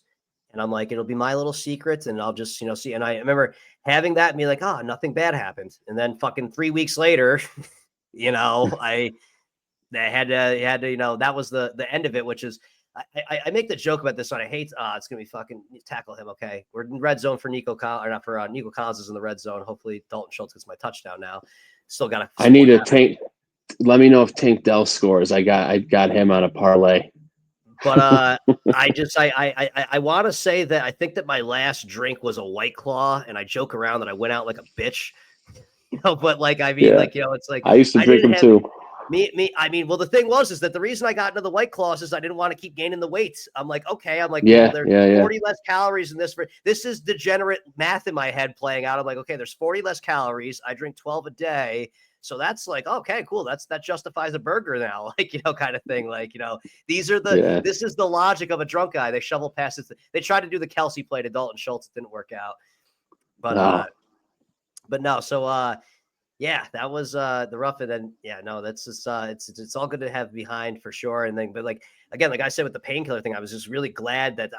And I'm like, it'll be my little secret. And I'll just, see. And I remember having that and be like, oh, nothing bad happened. And then fucking 3 weeks later, I had to, that was the end of it, which is, I make the joke about this one. I hate, it's going to be fucking tackle him. Okay. We're in red zone for Nico Collins, or not for Nico Collins is in the red zone. Hopefully Dalton Schultz gets my touchdown now. Still got to I need a Tank. Let me know if Tank Dell scores. I got him on a parlay. But I want to say that I think that my last drink was a White Claw, and I joke around that I went out like a bitch, But like, I mean, Yeah, like, it's like I used to I drink didn't them have too. me. I mean, well, the thing was that the reason I got into the White Claws is I didn't want to keep gaining the weight. I'm like, okay, well, Yeah, there's yeah, yeah, 40 less calories in this. This is degenerate math in my head playing out. I'm like, okay, there's 40 less calories. I drink 12 a day. So that's like, okay, cool. That justifies a burger now, like, kind of thing. Like, yeah. this is the logic of a drunk guy. They shovel past it. They tried to do the Kelsey play to Dalton Schultz. It didn't work out. But, Oh, but no. So, yeah, that was the rough. And then, yeah, no, that's just, it's all good to have behind for sure. And then, but like, again, like I said, with the painkiller thing, I was just really glad that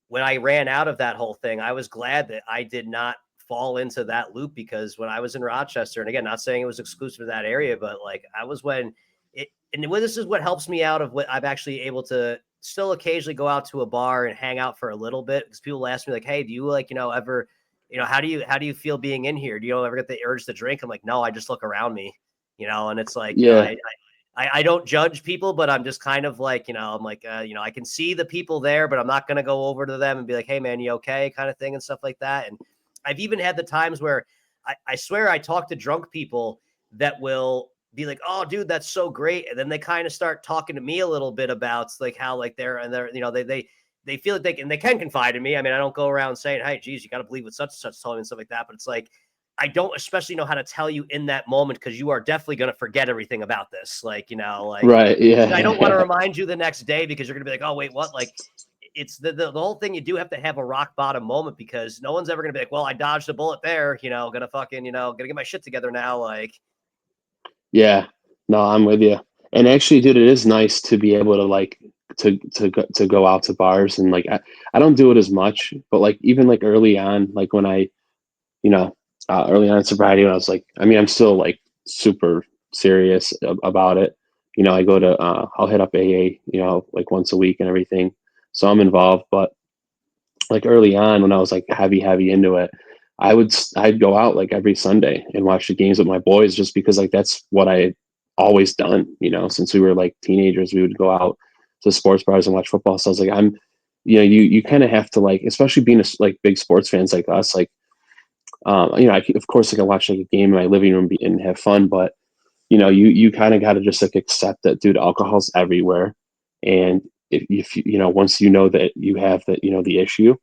when I ran out of that whole thing, I was glad that I did not fall into that loop, because when I was in Rochester, and again, not saying it was exclusive to that area, but like I was this is what helps me out of what I'm actually able to still occasionally go out to a bar and hang out for a little bit, because people ask me like, hey, do you like, ever, how do you feel being in here? Do you ever get the urge to drink? I'm like, no, I just look around me, and it's like, yeah, I don't judge people, but I'm just kind of like, I'm like, I can see the people there, but I'm not going to go over to them and be like, hey man, you okay? Kind of thing and stuff like that. And I've even had the times where I swear I talk to drunk people that will be like, oh dude, that's so great. And then they kind of start talking to me a little bit about like how like they're, they feel like they can confide in me. I mean, I don't go around saying, hey, geez, you got to believe what such and such told me and stuff like that. But it's like, I don't especially know how to tell you in that moment, because you are definitely going to forget everything about this. Like, like, right, I yeah, don't want to remind you the next day because you're going to be like, oh, wait, what? Like, it's the whole thing. You do have to have a rock bottom moment because no one's ever going to be like, well, I dodged a bullet there, gonna fucking, gonna get my shit together now. Like, Yeah, no, I'm with you. And actually, dude, it is nice to be able to like to go out to bars and like I don't do it as much, but like even like early on, like when I you know early on in sobriety, when I was like, I mean, I'm still like super serious about it. I go to I'll hit up AA, like once a week and everything, so I'm involved. But like early on when I was like heavy into it, I'd go out like every Sunday and watch the games with my boys just because like that's what I had always done, since we were like teenagers. We would go out to sports bars and watch football. So I was like, you kind of have to like, especially being like big sports fans like us, like of course I can watch like a game in my living room and have fun, but you kind of got to just like accept that, dude, alcohol's everywhere. And if once you know that you have the issue,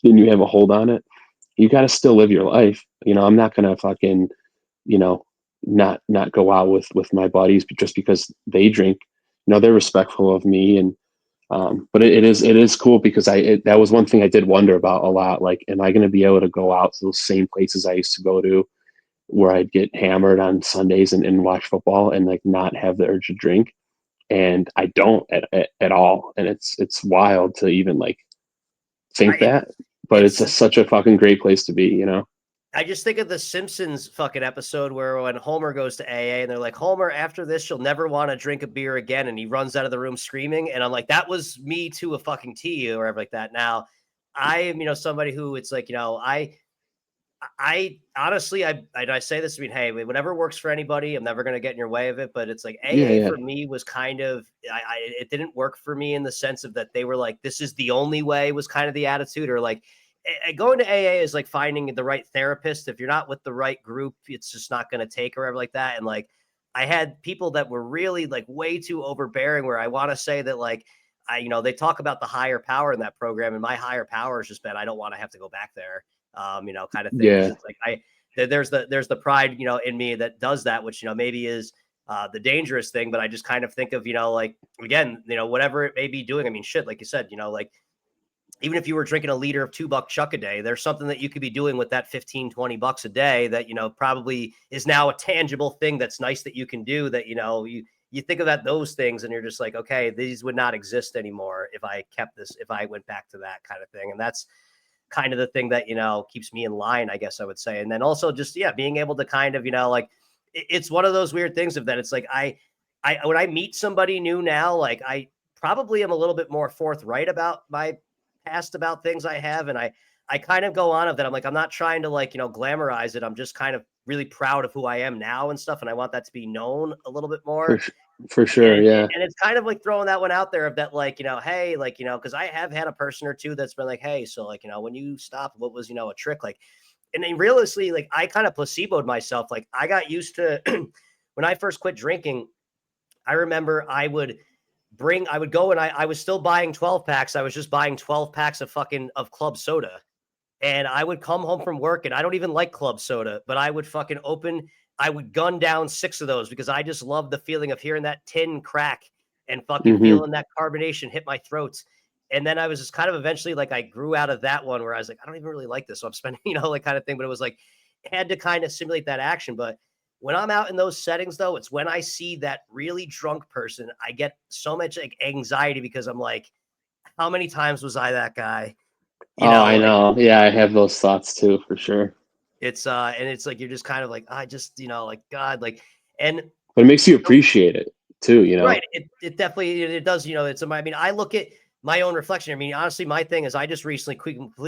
and you have a hold on it, you got to still live your life. I'm not gonna fucking, you know, not go out with my buddies just because they drink. They're respectful of me, and but it is cool because that was one thing I did wonder about a lot. Like, am I gonna be able to go out to those same places I used to go to, where I'd get hammered on Sundays and watch football and like not have the urge to drink? And I don't at all, and it's wild to even like think it, that, but it's it's such a fucking great place to be. I just think of the Simpsons fucking episode where when Homer goes to AA and they're like, Homer, after this, you'll never want to drink a beer again. And he runs out of the room screaming. And I'm like, that was me to a fucking T or whatever like that. Now, I am, somebody who it's like, I honestly, I say this, I mean, hey, whatever works for anybody, I'm never going to get in your way of it. But it's like Yeah, AA yeah, for me was kind of, it didn't work for me in the sense of that they were like, this is the only way was kind of the attitude, or like going to AA is like finding the right therapist. If you're not with the right group, it's just not going to take or whatever like that. And like, I had people that were really like way too overbearing where I want to say that like, they talk about the higher power in that program, and my higher power has just been, I don't want to have to go back there. Kind of thing. Cause yeah. it's like, there's the pride, in me that does that, which, maybe is the dangerous thing. But I just kind of think of, like, again, whatever it may be doing. I mean, shit, like you said, like, even if you were drinking a liter of $2 chuck a day, there's something that you could be doing with that 15-20 bucks a day that, probably is now a tangible thing that's nice that you can do that, you think about those things and you're just like, okay, these would not exist anymore if I kept this, if I went back to that kind of thing. And that's kind of the thing that, keeps me in line, I guess I would say. And then also just, yeah, being able to kind of, like, it's one of those weird things of that. It's like, when I meet somebody new now, like I probably am a little bit more forthright about my past, about things I have. And I kind of go on of that. I'm like, I'm not trying to like, glamorize it. I'm just kind of really proud of who I am now and stuff. And I want that to be known a little bit for more. for sure. Yeah, And it's kind of like throwing that one out there of that, like, hey, like, because I have had a person or two that's been like, hey, so like, when you stopped, what was, a trick? Like, and then realistically, like, I kind of placeboed myself. Like, I got used to when I first quit drinking, I remember I would go and I was still buying 12 packs. I was just buying 12 packs of club soda. And I would come home from work and I don't even like club soda, but I would gun down 6 of those because I just love the feeling of hearing that tin crack and fucking hmm feeling that carbonation hit my throat. And then I was just kind of eventually like, I grew out of that one where I was like, I don't even really like this. So I'm spending, like kind of thing, but it was like, had to kind of simulate that action. But when I'm out in those settings though, it's when I see that really drunk person, I get so much like anxiety because I'm like, how many times was I that guy? Oh, I Like, know. Yeah, I have those thoughts too, for sure. and it's like you're just kind of like, I just, like God, like, and But it makes you appreciate it too. right. It definitely it does, it's I mean, I look at my own reflection. I mean, honestly, my thing is I just recently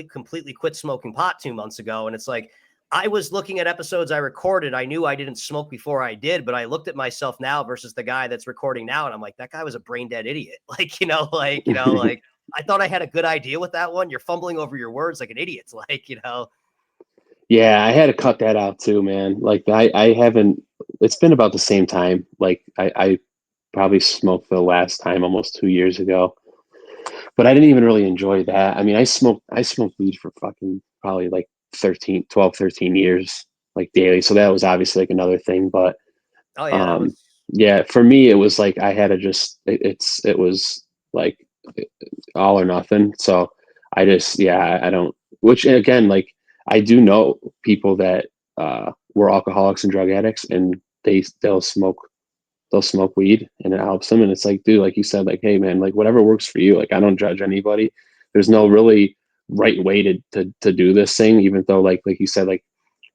completely quit smoking pot 2 months ago. And it's like I was looking at episodes I recorded. I knew I didn't smoke before I did, but I looked at myself now versus the guy that's recording now. And I'm like, that guy was a brain dead idiot. Like, like I thought I had a good idea with that one. You're fumbling over your words like an idiot. Like. Yeah, I had to cut that out too, man. Like I haven't. It's been about the same time. Like I probably smoked the last time almost 2 years ago, but I didn't even really enjoy that. I mean, I smoked weed for fucking probably like 13, 12, 13 years, like daily. So that was obviously like another thing. But Oh yeah, that um, was yeah, for me, it was like I had to just, it was like all or nothing. So I just, yeah, I don't, which again, like I do know people that were alcoholics and drug addicts, and they'll smoke weed and it helps them. And it's like, dude, like you said, like, hey man, like whatever works for you. Like I don't judge anybody. There's no really right way to do this thing, even though like you said, like,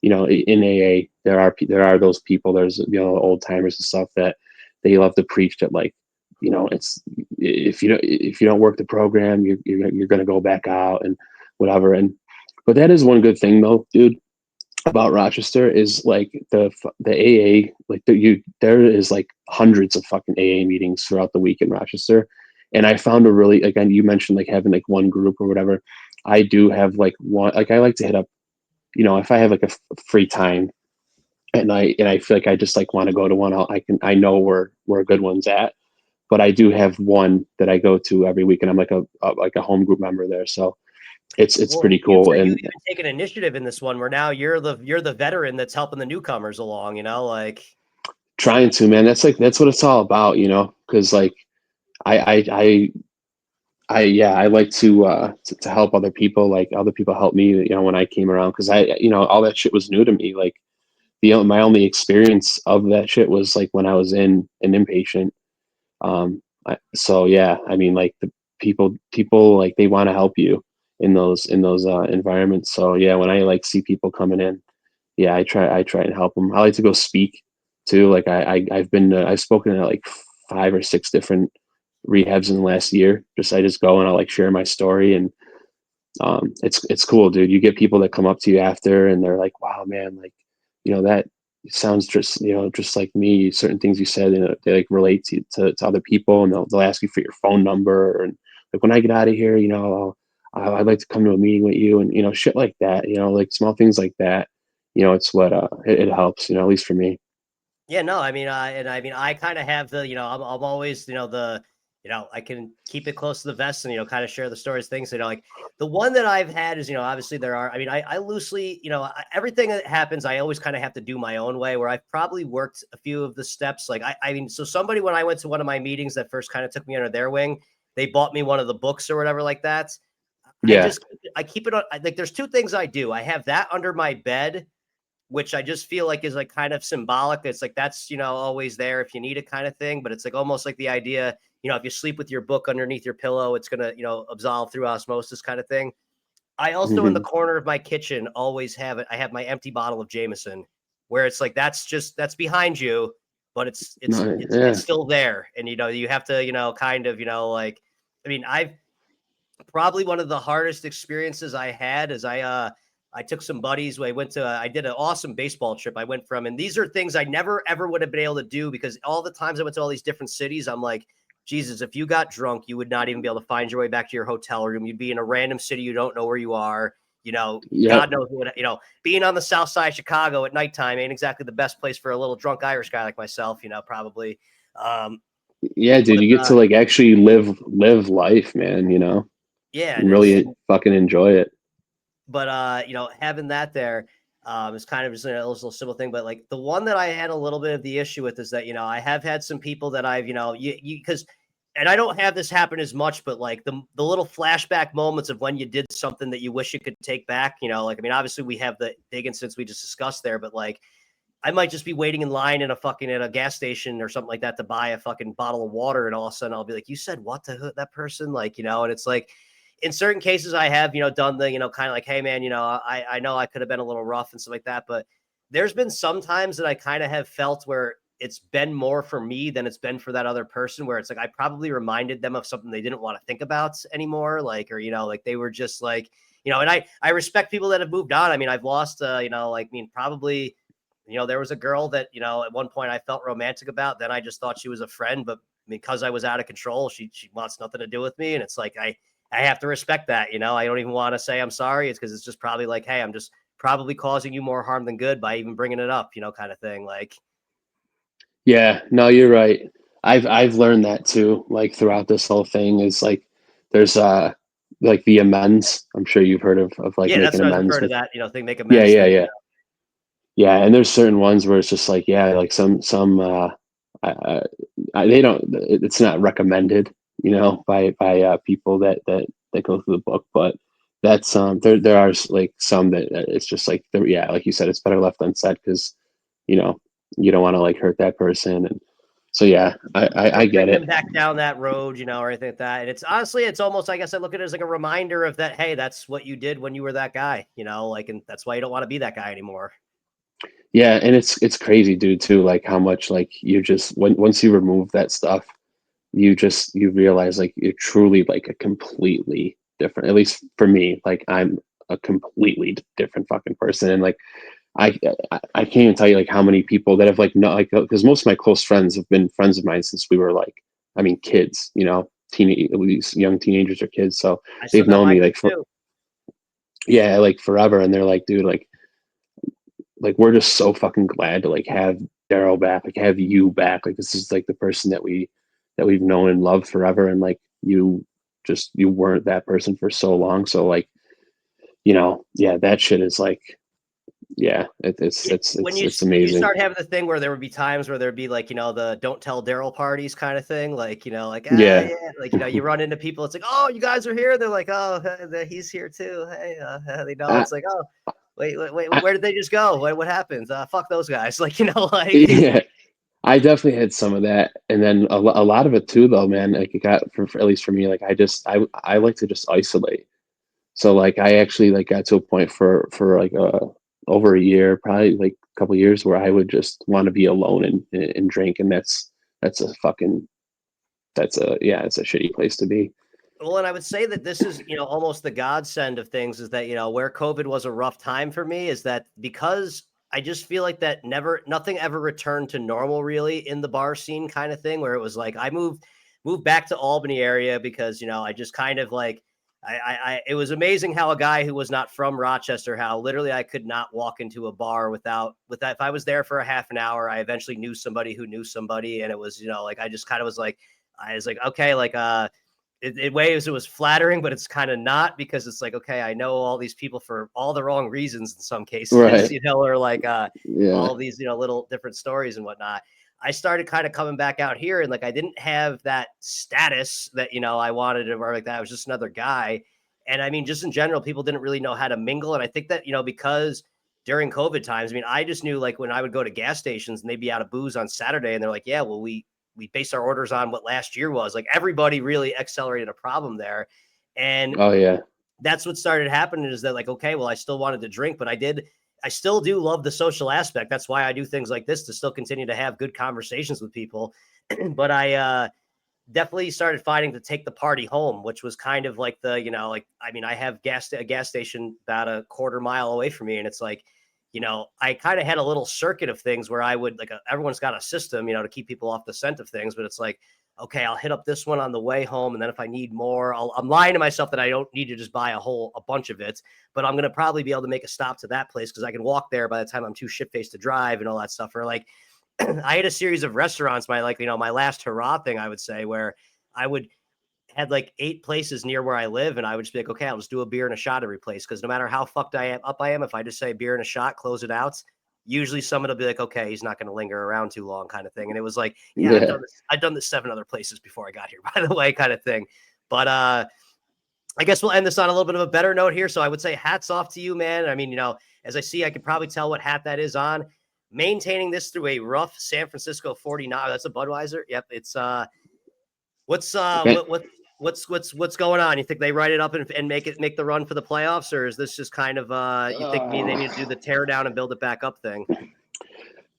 in AA, there are those people, there's, old timers and stuff that they love to preach that, like, it's, if you don't work the program, you're going to go back out and whatever. But that is one good thing though, dude, about Rochester is like the AA, like there is like hundreds of fucking AA meetings throughout the week in Rochester. And I found a really, again, you mentioned like having like one group or whatever. I do have like one, like I like to hit up, if I have like a free time at night and I feel like I just like want to go to one, I know where a good one's at, but I do have one that I go to every week, and I'm like a home group member there. So it's Well, pretty you've cool. you've And even taken initiative in this one where now you're the veteran that's helping the newcomers along, like trying to, man, that's what it's all about, because like I, I, I, yeah, I like to help other people, like other people help me, when I came around, because all that shit was new to me. Like my only experience of that shit was like when I was in an inpatient. So yeah, I mean, like the people like they want to help you in those environments. So yeah, when I like see people coming in, yeah, I try and help them. I like to go speak too. Like I've spoken at like 5 or 6 different rehabs in the last year. I just go and I like share my story, and it's cool, dude. You get people that come up to you after and they're like, wow, man, like, that sounds just like me. Certain things you said, and they like relate to other people, and they'll ask you for your phone number, and like, when I get out of here, I'd like to come to a meeting with you, and shit like that, like small things like that. It's what it helps, at least for me. yeah, no, I kind of have I'm always, I can keep it close to the vest and, kind of share the stories, things, like the one that I've had is, obviously there are, I loosely, everything that happens, I always kind of have to do my own way where I've probably worked a few of the steps. Like, so somebody, when I went to one of my meetings that first kind of took me under their wing, they bought me one of the books or whatever like that. Yeah. I keep it on, like, there's two things I do. I have that under my bed, which I just feel like is like kind of symbolic. It's like that's, always there if you need it kind of thing. But it's like almost like the idea, if you sleep with your book underneath your pillow, it's gonna, absolve through osmosis kind of thing. I also in the Hmm. corner of my kitchen always have it. I have my empty bottle of Jameson, where it's like that's behind you, but it's it's No, it's yeah. it's still there. And you have to, kind of, like I've probably one of the hardest experiences I had is I took some buddies. I did an awesome baseball trip. I went from, and these are things I never ever would have been able to do because all the times I went to all these different cities, I'm like, Jesus, if you got drunk, you would not even be able to find your way back to your hotel room. You'd be in a random city you don't know where you are. Yep. God knows what, being on the south side of Chicago at nighttime ain't exactly the best place for a little drunk Irish guy like myself, probably. Um, Yeah, dude, but you get to like actually live life, man, yeah, and really fucking enjoy it. but having that there is kind of just a little simple thing. But like the one that I had a little bit of the issue with is that I have had some people that I've you because, and I don't have this happen as much, but like the little flashback moments of when you did something that you wish you could take back. Like obviously we have the big incidents we just discussed there, but like I might just be waiting in line in at a gas station or something like that to buy a fucking bottle of water, and all of a sudden I'll be like, "You said what to that person?" Like, and it's like in certain cases I have, done the, kind of like, "Hey man, I know I could have been a little rough and stuff like that," but there's been some times that I kind of have felt where it's been more for me than it's been for that other person, where it's like I probably reminded them of something they didn't want to think about anymore, like, or like they were just like, and I respect people that have moved on. I've lost, probably there was a girl that, at one point I felt romantic about. Then I just thought she was a friend, but because I was out of control, she wants nothing to do with me. And it's like, I have to respect that, I don't even want to say I'm sorry. It's because it's just probably like, hey, I'm just probably causing you more harm than good by even bringing it up, kind of thing. Like, Yeah, no, you're right. I've learned that too, like throughout this whole thing is like there's like the amends. I'm sure you've heard of like yeah, that's making what I've amends heard of with. that, thing, make Yeah, amends yeah, thing. yeah. Yeah, and there's certain ones where it's just like, yeah, like some I, they don't, it's not recommended, by people that go through the book. But that's there are like some that it's just like yeah, like you said, it's better left unsaid because you know you don't want to like hurt that person. And so yeah, I Don't get bring them it. back down that road, or anything like that. And it's honestly, it's almost, I guess I look at it as like a reminder of that. Hey, that's what you did when you were that guy, like, and that's why you don't want to be that guy anymore. Yeah, and it's crazy, dude, too, like how much like you just once you remove that stuff, you realize like you're truly like a completely different, at least for me, like I'm a completely different fucking person. And like I I can't even tell you like how many people that have like no like because most of my close friends have been friends of mine since we were like I mean kids, these young teenagers or kids. So I still they've got known my me kids like for too. yeah, like forever. And they're like, dude, like we're just so fucking glad to like have Darryl back, like have you back. Like this is like the person that we've known and loved forever. And like you weren't that person for so long. So like, yeah, that shit is like, yeah, Yeah, it's when you amazing. start having the thing where there would be times where there'd be like, the don't tell Daryl parties kind of thing, like, like, Yeah. yeah, like, you run into people, it's like, oh, you guys are here. They're like, oh, he's here too. Hey, I, it's like, oh, wait, I, where did they just go? What happens? Fuck those guys. Like, like, yeah, I definitely had some of that. And then a lot of it too, though, man, like it got for at least for me, like I like to just isolate. So like I actually like got to a point for like over a year, probably like a couple of years where I would just want to be alone and drink. And that's a fucking that's a yeah, it's a shitty place to be. well, and I would say that this is, almost the godsend of things is that, where COVID was a rough time for me is that because I just feel like that nothing ever returned to normal really in the bar scene kind of thing, where it was like I moved back to Albany area because, I just kind of like, it was amazing how a guy who was not from Rochester, how literally I could not walk into a bar with that. If I was there for a half an hour, I eventually knew somebody who knew somebody. And it was, like, I just kind of was like, I was like, okay, like, it waves, it was flattering, but it's kind of not because it's like, okay, I know all these people for all the wrong reasons in some cases, Right. or like Yeah. all these, little different stories and whatnot. I started kind of coming back out here and like I didn't have that status that, I wanted or like that. I was just another guy. And I mean, just in general, people didn't really know how to mingle. And I think that, because during COVID times, I mean, I just knew like when I would go to gas stations and they'd be out of booze on Saturday and they're like, yeah, well, we based our orders on what last year was. Like everybody really accelerated a problem there. And Oh yeah. that's what started happening is that like, okay, well, I still wanted to drink, but I still do love the social aspect. That's why I do things like this to still continue to have good conversations with people. But I definitely started fighting to take the party home, which was kind of like like, I mean, I have a gas station about a quarter mile away from me. And it's like, I kind of had a little circuit of things where I would like, everyone's got a system, to keep people off the scent of things, but it's like, okay, I'll hit up this one on the way home. And then if I need more, I'm lying to myself that I don't need to just buy a bunch of it, but I'm going to probably be able to make a stop to that place because I can walk there by the time I'm too shit faced to drive and all that stuff. Or like, I had a series of restaurants, my last hurrah thing, I would say, where I would had like 8 places near where I live, and I would just be like, okay, I'll just do a beer and a shot every place. Cause no matter how fucked I am, if I just say beer and a shot, close it out, usually someone will be like, okay, he's not going to linger around too long kind of thing. And it was like, yeah, Yeah. I've done this 7 other places before I got here, by the way, kind of thing. But, I guess we'll end this on a little bit of a better note here. So I would say hats off to you, man. I mean, as I see, I could probably tell what hat that is on. Maintaining this through a rough San Francisco 49. That's a Budweiser. Yep. It's what's Okay. what's going on? You think they write it up and make the run for the playoffs, or is this just kind of you think maybe they need to do the tear down and build it back up thing?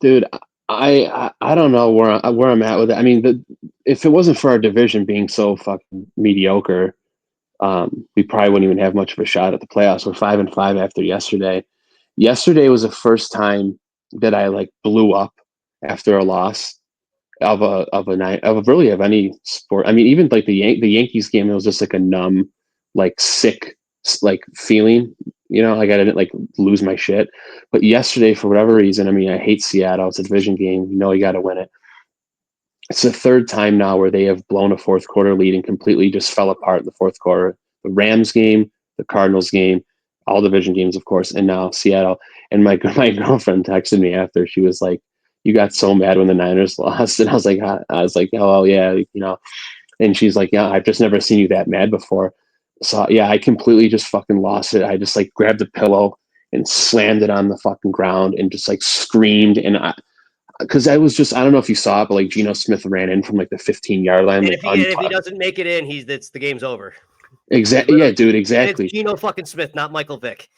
Dude, I don't know where I'm at with it. I mean, if it wasn't for our division being so fucking mediocre, we probably wouldn't even have much of a shot at the playoffs. We're 5-5 after yesterday. Yesterday was the first time that I like blew up after a loss of a night of really of any sport. I mean, even like the Yankees game, it was just like a numb, like sick, like feeling. Like I didn't like lose my shit. But yesterday, for whatever reason, I mean, I hate Seattle. It's a division game. You got to win it. It's the third time now where they have blown a fourth quarter lead and completely just fell apart in the fourth quarter. The Rams game, the Cardinals game, all division games, of course, and now Seattle. And my girlfriend texted me after. She was like, "You got so mad when the Niners lost," and I was like, "Oh yeah, And she's like, yeah, I've just never seen you that mad before. So yeah, I completely just fucking lost it. I just like grabbed the pillow and slammed it on the fucking ground and just like screamed. And because I was just, I don't know if you saw it, but like Geno Smith ran in from like the 15-yard line, And like if he untouched. doesn't make it in, the game's over. Like Exactly. Yeah, literally, dude, and it's exactly. Geno fucking Smith, not Michael Vick.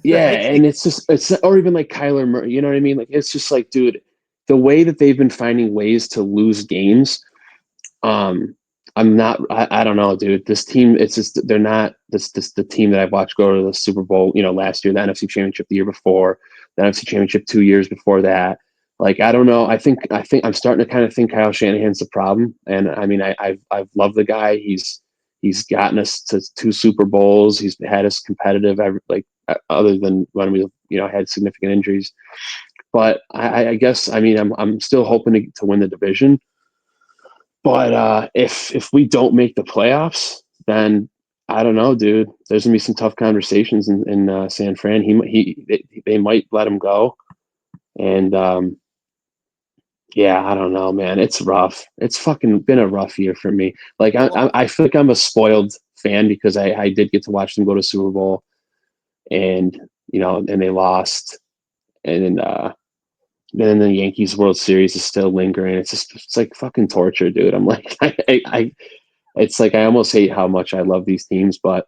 Yeah. Like, And it's just, it's, or even like Kyler Murray, you know what I mean? Like, it's just like, dude, the way that they've been finding ways to lose games. Um, I'm not. I don't know, dude. This team, it's just they're not this the team that I've watched go to the Super Bowl. You know, last year, the NFC Championship the year before, the NFC Championship 2 years before that. Like, I don't know. I think I'm starting to kind of think Kyle Shanahan's the problem. And I mean, I've loved the guy. He's gotten us to 2 Super Bowls. He's had us competitive. Other than when we had significant injuries. But I guess I mean I'm still hoping to win the division. But if we don't make the playoffs, then I don't know, dude. There's gonna be some tough conversations in San Fran. They might let him go, and yeah, I don't know, man. It's rough. It's fucking been a rough year for me. Like well, I feel like I'm a spoiled fan because I did get to watch them go to Super Bowl, and and they lost, and then the Yankees World Series is still lingering. It's like fucking torture, dude. I'm like I it's like I almost hate how much I love these teams, but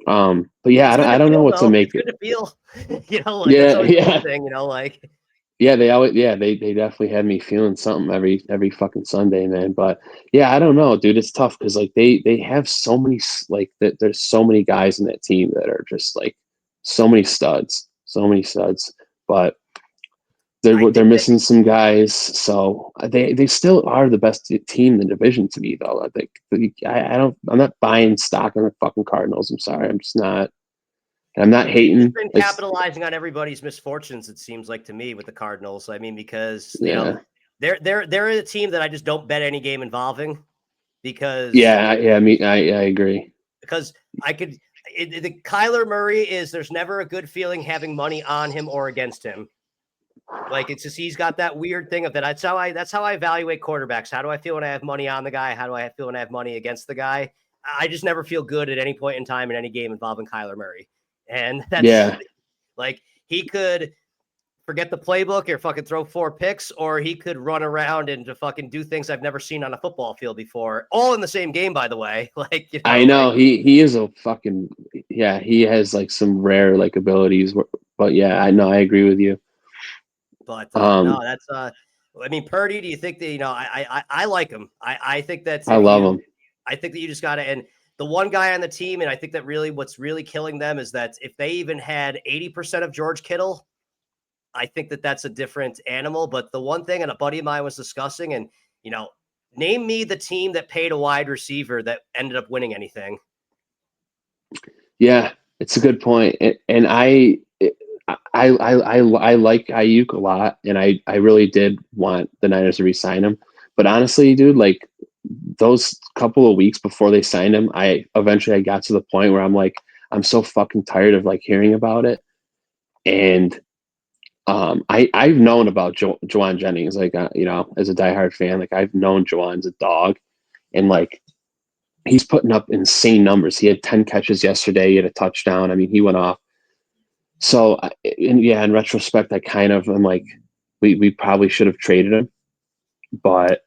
yeah, it's good I to don't know feel what to though. make It's it. good to feel. Like that's Yeah, always a good yeah, thing. Like yeah. They definitely had me feeling something every fucking Sunday, man. But yeah, I don't know, dude. It's tough because like they have so many like that. There's so many guys in that team that are just like so many studs. But I they're think that missing some guys, so they still are the best team in the division to me, though. I think I'm not buying stock in the fucking Cardinals. I'm sorry, I'm just not. I'm not they've just hating. been It's capitalizing on everybody's misfortunes. It seems like to me with the Cardinals. I mean, because yeah, they're a team that I just don't bet any game involving because yeah. I mean, I agree. because I could. The Kyler Murray is there's never a good feeling having money on him or against him. Like it's just he's got that weird thing of that. That's how I evaluate quarterbacks. How do I feel when I have money on the guy? How do I feel when I have money against the guy? I just never feel good at any point in time in any game involving Kyler Murray. And that's Yeah, like he could forget the playbook or fucking throw 4 picks, or he could run around and to fucking do things I've never seen on a football field before. All in the same game, by the way. Like, I like know he is a fucking yeah. He has like some rare like abilities, but yeah, I know I agree with you. but no, Um, that's I mean, Purdy, do you think that I like him? I think that I if love you him. I think that you just got to, and the one guy on the team, and I think that really what's really killing them is that if they even had 80% of George Kittle, I think that that's a different animal. But the one thing, and a buddy of mine was discussing, and name me the team that paid a wide receiver that ended up winning anything. Yeah, it's a good point, and I like Ayuk a lot, and I really did want the Niners to re-sign him. But honestly, dude, like those couple of weeks before they signed him, I got to the point where I'm like, I'm so fucking tired of like hearing about it. And I've known about Juwan Jennings, like as a diehard fan, like I've known Juwan's a dog, and like he's putting up insane numbers. He had 10 catches yesterday. He had a touchdown. I mean, he went off. So, yeah, in retrospect, I kind of am like, we probably should have traded him, but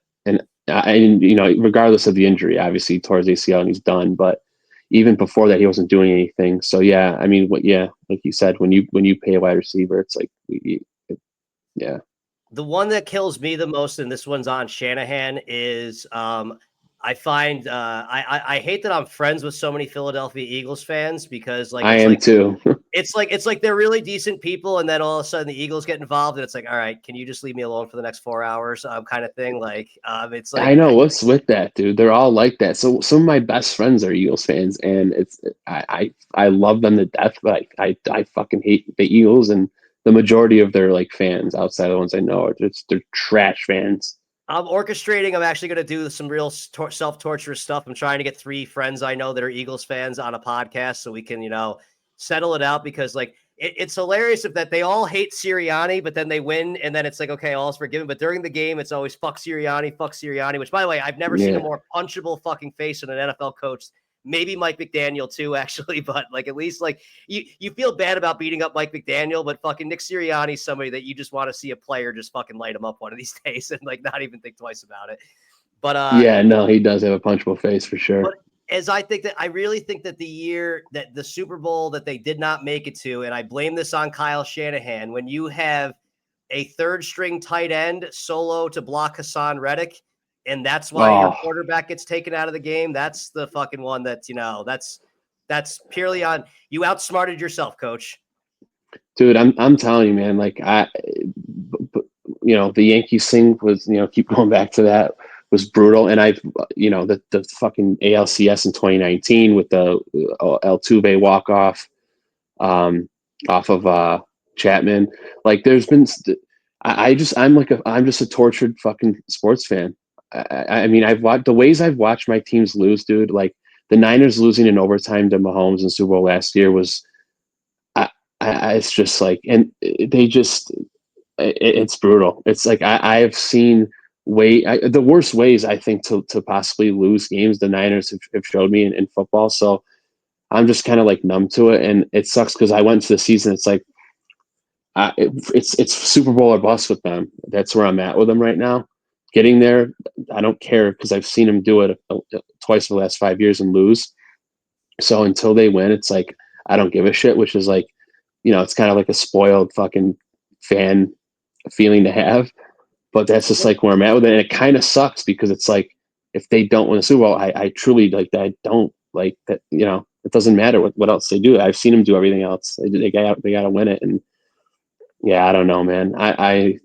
regardless of the injury, obviously he tore his ACL and he's done. But even before that, he wasn't doing anything. So yeah, I mean, yeah, like you said, when you pay a wide receiver, it's like, yeah, The one that kills me the most, and this one's on Shanahan, is I find I hate that I'm friends with so many Philadelphia Eagles fans because like I am too. it's like they're really decent people, and then all of a sudden the Eagles get involved, and it's like, all right, can you just leave me alone for the next 4 hours, kind of thing. Like it's I like know what's with that, dude. They're all like that. So some of my best friends are Eagles fans, and I love them to death, but I fucking hate the Eagles, and the majority of their like fans outside of the ones I know are just they're trash fans. I'm orchestrating. I'm actually going to do some real self-torturous stuff. I'm trying to get 3 friends I know that are Eagles fans on a podcast so we can, settle it out because like it's hilarious if that they all hate Sirianni, but then they win, and then it's like, okay, all's forgiven. But during the game, it's always fuck Sirianni, which, by the way, I've never seen a Yeah. more punchable fucking face in an NFL coach. Maybe Mike McDaniel too, actually, but like at least like you feel bad about beating up Mike McDaniel, but fucking Nick Sirianni's somebody that you just want to see a player just fucking light him up one of these days and like not even think twice about it. But Yeah, no, he does have a punchable face for sure. but I really think that the year that the Super Bowl that they did not make it to, and I blame this on Kyle Shanahan, when you have a third string tight end solo to block Hassan Reddick, and that's why your quarterback gets taken out of the game. That's the fucking one that's, that's purely on you outsmarted yourself, coach. Dude, I'm telling you, man, like the Yankees thing was, keep going back to that, was brutal. And the fucking ALCS in 2019 with the Altuve walk-off off of Chapman. Like there's been, I'm just a tortured fucking sports fan. I mean, I've watched the ways I've watched my teams lose, dude. Like the Niners losing in overtime to Mahomes in Super Bowl last year was, it's just like, and they just, it's brutal. It's like I've seen the worst ways I think to possibly lose games the Niners have showed me in football. So I'm just kind of like numb to it, and it sucks because I went to the season. It's like it's Super Bowl or bust with them. That's where I'm at with them right now. Getting there, I don't care because I've seen them do it twice for the last 5 years and lose. So until they win, it's like I don't give a shit. Which is like, it's kind of like a spoiled fucking fan feeling to have. But that's just like where I'm at with it. And it kind of sucks because it's like if they don't win the Super Bowl, I truly like that. I don't like that. It doesn't matter what else they do. I've seen them do everything else. They got to win it. And yeah, I don't know, man. I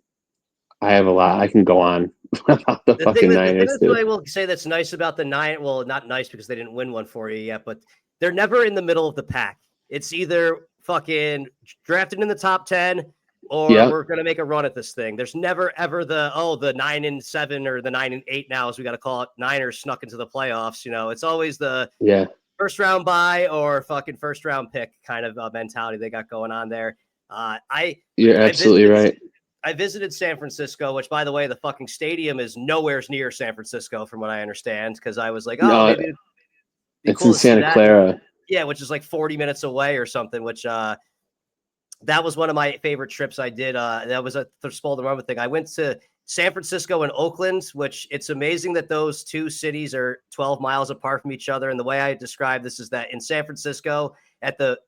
have a lot. I can go on about the fucking Niners. The thing that I will say that's nice about the Niners, well, not nice because they didn't win one for you yet, but they're never in the middle of the pack. It's either fucking drafted in the top 10 or we're going to make a run at this thing. There's never ever the 9-7 or the 9-8 now, as we got to call it, Niners snuck into the playoffs. It's always the first round bye or fucking first round pick kind of mentality they got going on there. You're absolutely right. I visited San Francisco, which, by the way, the fucking stadium is nowhere near San Francisco, from what I understand, because I was like, maybe it's cool in Santa Clara. Yeah, which is like 40 minutes away or something, which that was one of my favorite trips I did. That was a Spoil the Moment thing. I went to San Francisco and Oakland, which it's amazing that those two cities are 12 miles apart from each other. And the way I describe this is that in San Francisco, at the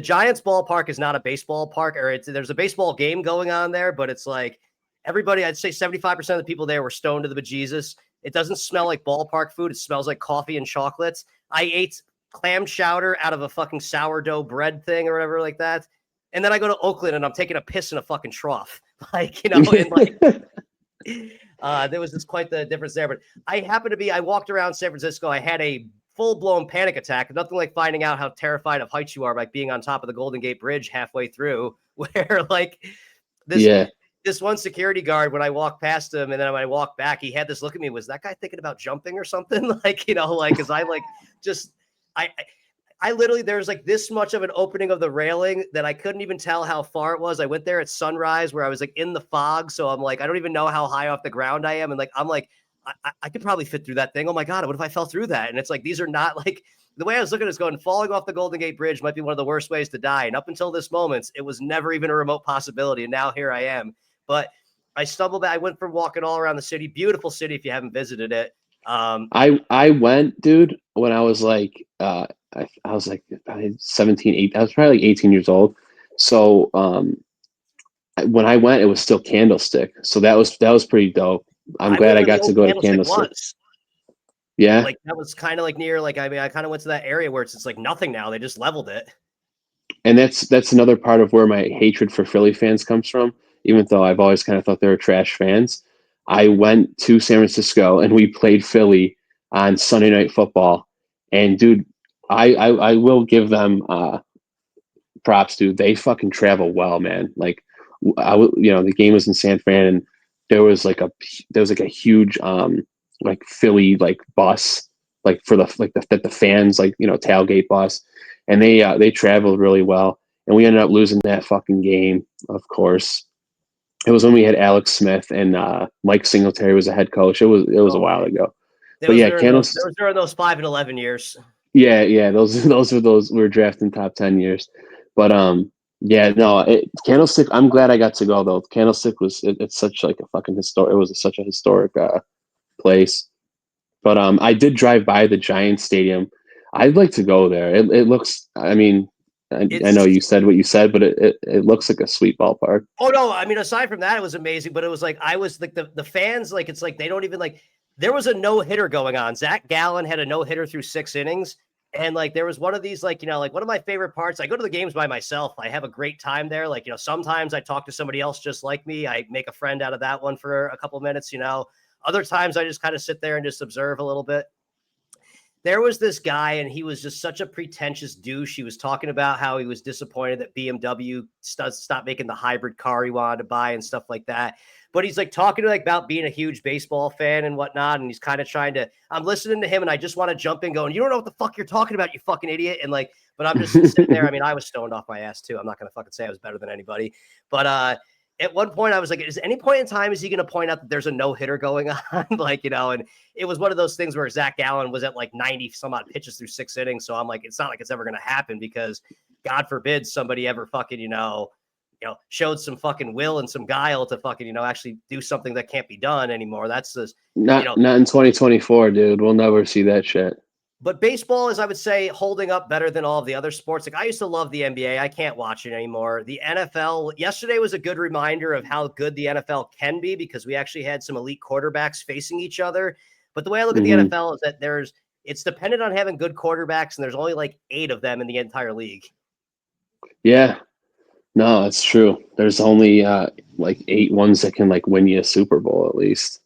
Giants ballpark is not a baseball park, or there's a baseball game going on there, but it's like everybody, I'd say 75% of the people there were stoned to the bejesus. It doesn't smell like ballpark food. It smells like coffee and chocolates. I ate clam chowder out of a fucking sourdough bread thing or whatever like that. And then I go to Oakland and I'm taking a piss in a fucking trough. And like, there was quite the difference there. But I walked around San Francisco. I had a full-blown panic attack. Nothing like finding out how terrified of heights you are by being on top of the Golden Gate Bridge halfway through, where like this one security guard, when I walked past him and then when I walked back, he had this look at me. Was that guy thinking about jumping or something? Because I like just I literally, there's like this much of an opening of the railing that I couldn't even tell how far it was. I went there at sunrise where I was like in the fog. So I'm like, I don't even know how high off the ground I am. And like, I'm like, I could probably fit through that thing. Oh my God, what if I fell through that? And it's like, these are not like, the way I was looking at it is going, falling off the Golden Gate Bridge might be one of the worst ways to die. And up until this moment, it was never even a remote possibility. And now here I am. But I stumbled back. I went from walking all around the city. Beautiful city if you haven't visited it. I went, dude, when I was like, I was like 17, 18. I was probably like 18 years old. So when I went, it was still Candlestick. So that was pretty dope. I'm glad I got to go to Candlestick. Yeah. Like that was kind of like near, like, I mean, I kind of went to that area where it's like nothing now. They just leveled it. And that's another part of where my hatred for Philly fans comes from, even though I've always kind of thought they were trash fans. I went to San Francisco and we played Philly on Sunday Night Football. And dude, I will give them props, dude. They fucking travel well, man. Like the game was in San Fran and there was like a huge like Philly like bus, like for the fans, like tailgate bus, and they traveled really well. and we ended up losing that fucking game. Of course, it was when we had Alex Smith and Mike Singletary was a head coach. It was a Oh while man, ago. that But was yeah, during those. That was during those 5 and 11 years. yeah, those were those we were drafting top 10 years. But yeah, no, Candlestick. I'm glad I got to go though. Candlestick it's such like a fucking historic. It was such a historic place. But I did drive by the Giants Stadium. I'd like to go there. It looks. I mean, I know It's you said what you said, but it looks like a sweet ballpark. Oh no, I mean, aside from that, it was amazing. But it was like I was like the fans, like it's like they don't even like there was a no-hitter going on. Zach Gallen had a no-hitter through 6 innings. And like there was one of these, like, like one of my favorite parts. I go to the games by myself. I have a great time there. Like, sometimes I talk to somebody else just like me. I make a friend out of that one for a couple minutes, Other times I just kind of sit there and just observe a little bit. There was this guy, and he was just such a pretentious douche. He was talking about how he was disappointed that BMW stopped making the hybrid car he wanted to buy and stuff like that. But he's like talking about being a huge baseball fan and whatnot. And he's kind of trying to, I'm listening to him and I just want to jump in going, you don't know what the fuck you're talking about, you fucking idiot. And like, but I'm just sitting there. I mean, I was stoned off my ass too. I'm not going to fucking say I was better than anybody, but, at one point I was like, is any point in time is he going to point out that there's a no-hitter going on? And it was one of those things where Zach Gallen was at like 90 some odd pitches through 6 innings. So I'm like, it's not like it's ever going to happen because God forbid somebody ever fucking, showed some fucking will and some guile to fucking, actually do something that can't be done anymore. That's just, not in 2024, dude. We'll never see that shit. But baseball is, I would say, holding up better than all of the other sports. Like I used to love the NBA. I can't watch it anymore. The NFL, yesterday was a good reminder of how good the NFL can be because we actually had some elite quarterbacks facing each other. But the way I look at the NFL is that it's dependent on having good quarterbacks, and there's only like 8 of them in the entire league. Yeah. No, it's true. There's only like 8 ones that can like win you a Super Bowl at least.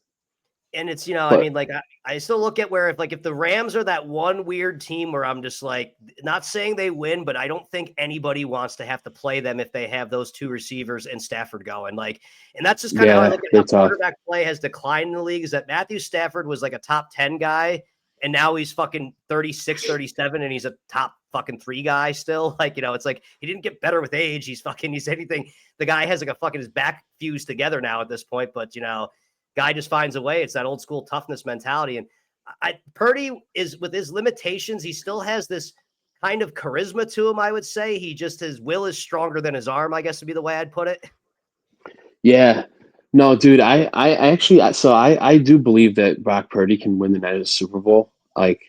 And it's, I But mean, like I still look at where if the Rams are that one weird team where I'm just like, not saying they win, but I don't think anybody wants to have to play them if they have those 2 receivers and Stafford going. Like, and that's just kind of how I look at how quarterback play has declined in the league is that Matthew Stafford was like a top 10 guy. And now he's fucking 36, 37, and he's a top fucking 3 guy still. Like, it's like he didn't get better with age. He's anything. The guy has like a fucking his back fused together now at this point. But, guy just finds a way. It's that old school toughness mentality. And Purdy is, with his limitations, he still has this kind of charisma to him, I would say. His will is stronger than his arm, I guess would be the way I'd put it. yeah. No, dude, I actually, so I do believe that Brock Purdy can win the Niners Super Bowl. Like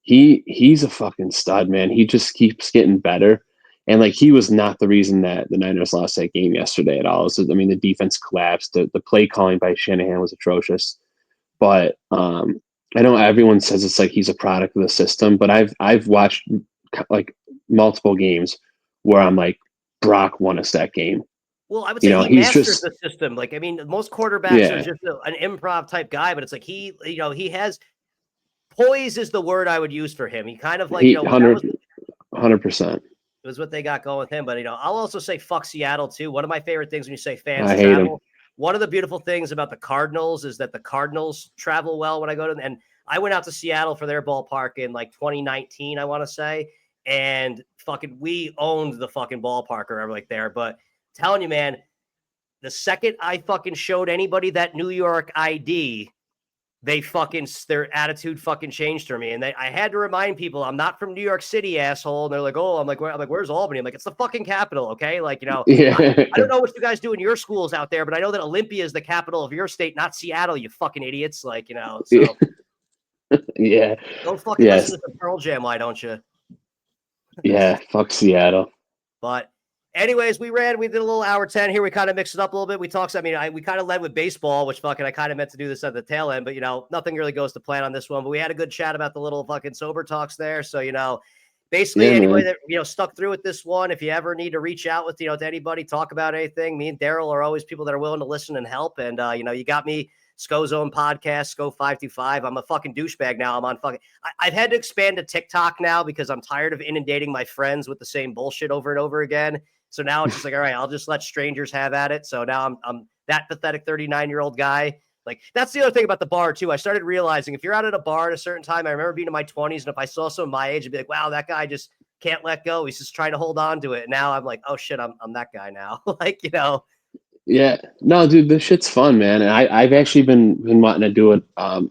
he's a fucking stud, man. He just keeps getting better. And like he was not the reason that the Niners lost that game yesterday at all. So, I mean, the defense collapsed. The play calling by Shanahan was atrocious. But I know everyone says it's like he's a product of the system, but I've watched like multiple games where I'm like, Brock won us that game. Well, I would say he He's masters just the system. Like, I mean, most quarterbacks are just an improv type guy, but it's like he has poise is the word I would use for him. He kind of like, he 100%. It was what they got going with him. But, I'll also say fuck Seattle too. One of my favorite things when you say fans I hate him. travel. One of the beautiful things about the Cardinals is that the Cardinals travel well when I go to them. And I went out to Seattle for their ballpark in like 2019, I want to say. And fucking we owned the fucking ballpark or whatever like there. But telling you, man, the second I fucking showed anybody that New York ID, their attitude fucking changed for me. And I had to remind people I'm not from New York City, asshole. And they're like, oh, I'm like, where's Albany? I'm like, it's the fucking capital. Okay. Like, I don't know what you guys do in your schools out there, but I know that Olympia is the capital of your state, not Seattle, you fucking idiots. Like, so yeah. go fucking listen to the Pearl Jam. Why don't you? Yeah. Fuck Seattle. But anyways, we did a little hour 10 here. We kind of mixed it up a little bit. We talked, we kind of led with baseball, which fucking, I kind of meant to do this at the tail end, but nothing really goes to plan on this one, but we had a good chat about the little fucking sober talks there. So, basically anybody that, stuck through with this one, if you ever need to reach out with, to anybody, talk about anything, me and Darryl are always people that are willing to listen and help. And, you got me, Scho-Zone podcast, Scho525. I'm a fucking douchebag now. I'm on fucking, I've had to expand to TikTok now because I'm tired of inundating my friends with the same bullshit over and over again. So now it's just like, all right, I'll just let strangers have at it. So now I'm that pathetic 39-year-old guy. Like, that's the other thing about the bar too. I started realizing if you're out at a bar at a certain time, I remember being in my 20s, and if I saw someone my age, I'd be like, wow, that guy just can't let go. He's just trying to hold on to it. And now I'm like, oh shit, I'm that guy now. Like, Yeah, no, dude, this shit's fun, man. And I've actually been wanting to do it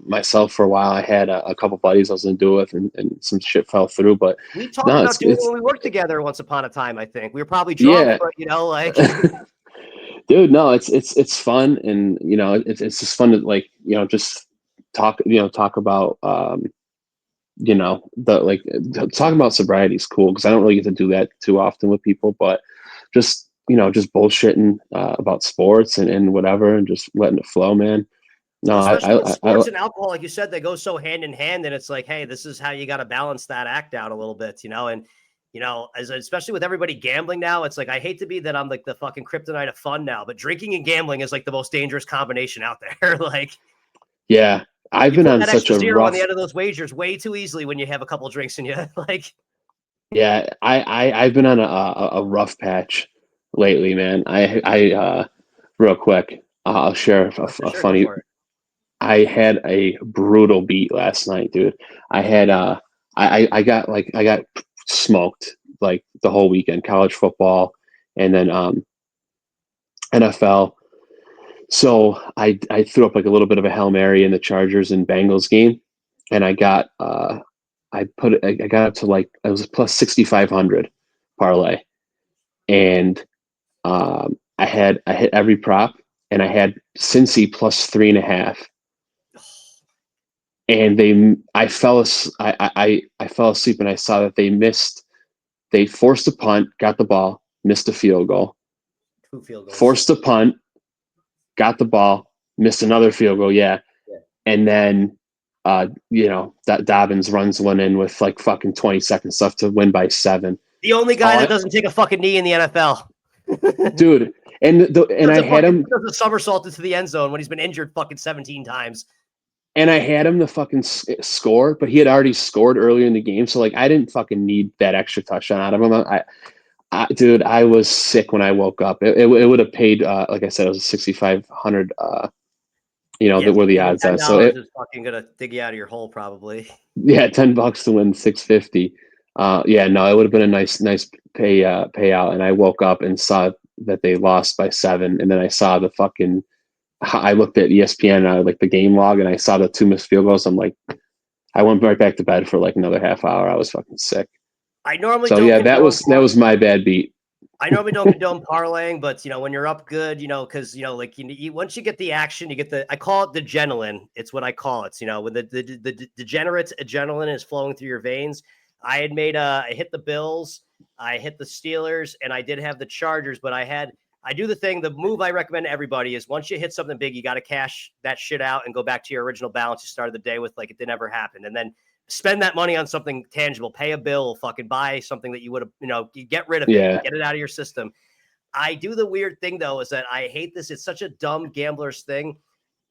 myself for a while. I had a couple buddies I was gonna do it with, and some shit fell through. But we talked no, about doing it it's when we worked together once upon a time. I think we were probably drunk, yeah, but like dude, no, it's fun, and it's just fun to like just talk about the like talking about sobriety is cool because I don't really get to do that too often with people, but just just bullshitting about sports and whatever, and just letting it flow, man. No, especially with I sports and alcohol, like you said, they go so hand in hand, and it's like, hey, this is how you got to balance that act out a little bit, and as especially with everybody gambling now, it's like I hate to be that I'm like the fucking kryptonite of fun now, but drinking and gambling is like the most dangerous combination out there. Like yeah, I've you been put on that such extra a zero on the rough. end of those wagers way too easily when you have a couple of drinks in you. Like Yeah, I've been on a rough patch lately, man. Real quick, I'll share for a sure, go funny. for it. I had a brutal beat last night, dude. I had I got smoked like the whole weekend, college football and then NFL. So I threw up like a little bit of a Hail Mary in the Chargers and Bengals game, and I got up to like it was a plus 6,500 parlay, and I hit every prop, and I had Cincy plus 3.5. And I fell asleep, and I saw that they forced a punt, got the ball, missed a field goal, 2 field goals. forced a punt, got the ball, missed another field goal, yeah. Yeah. And then that Dobbins runs one in with like fucking 20 seconds left to win by 7. The only guy that doesn't take a fucking knee in the NFL. Dude, and I had him does a somersault into the end zone when he's been injured fucking 17 times. and I had him to fucking score, but he had already scored earlier in the game, so like I didn't fucking need that extra touchdown out of him. Dude, I was sick when I woke up. It would have paid, like I said, it was 6,500. Yeah, that were the odds ten on. So dollars is fucking gonna dig you out of your hole, probably. yeah, $10 to win 650. Yeah, no, it would have been a nice payout. And I woke up and saw that they lost by 7, and then I saw the fucking. I looked at ESPN, like the game log, and I saw the 2 missed field goals. I'm like, I went right back to bed for like another half hour. I was fucking sick. I normally So don't yeah, condone that was my bad beat. I normally don't condone parlaying, but when you're up good, because like once you get the action, you get I call it the adrenaline. It's what I call it. When the degenerate adrenaline is flowing through your veins. I had I hit the Bills, I hit the Steelers, and I did have the Chargers, but I do the move I recommend to everybody is once you hit something big, you got to cash that shit out and go back to your original balance you started the day with, like it didn't ever happen. And then spend that money on something tangible, pay a bill, fucking buy something that you would have, you get rid of Yeah. it, get it out of your system. I do the weird thing though, is that I hate this. It's such a dumb gambler's thing.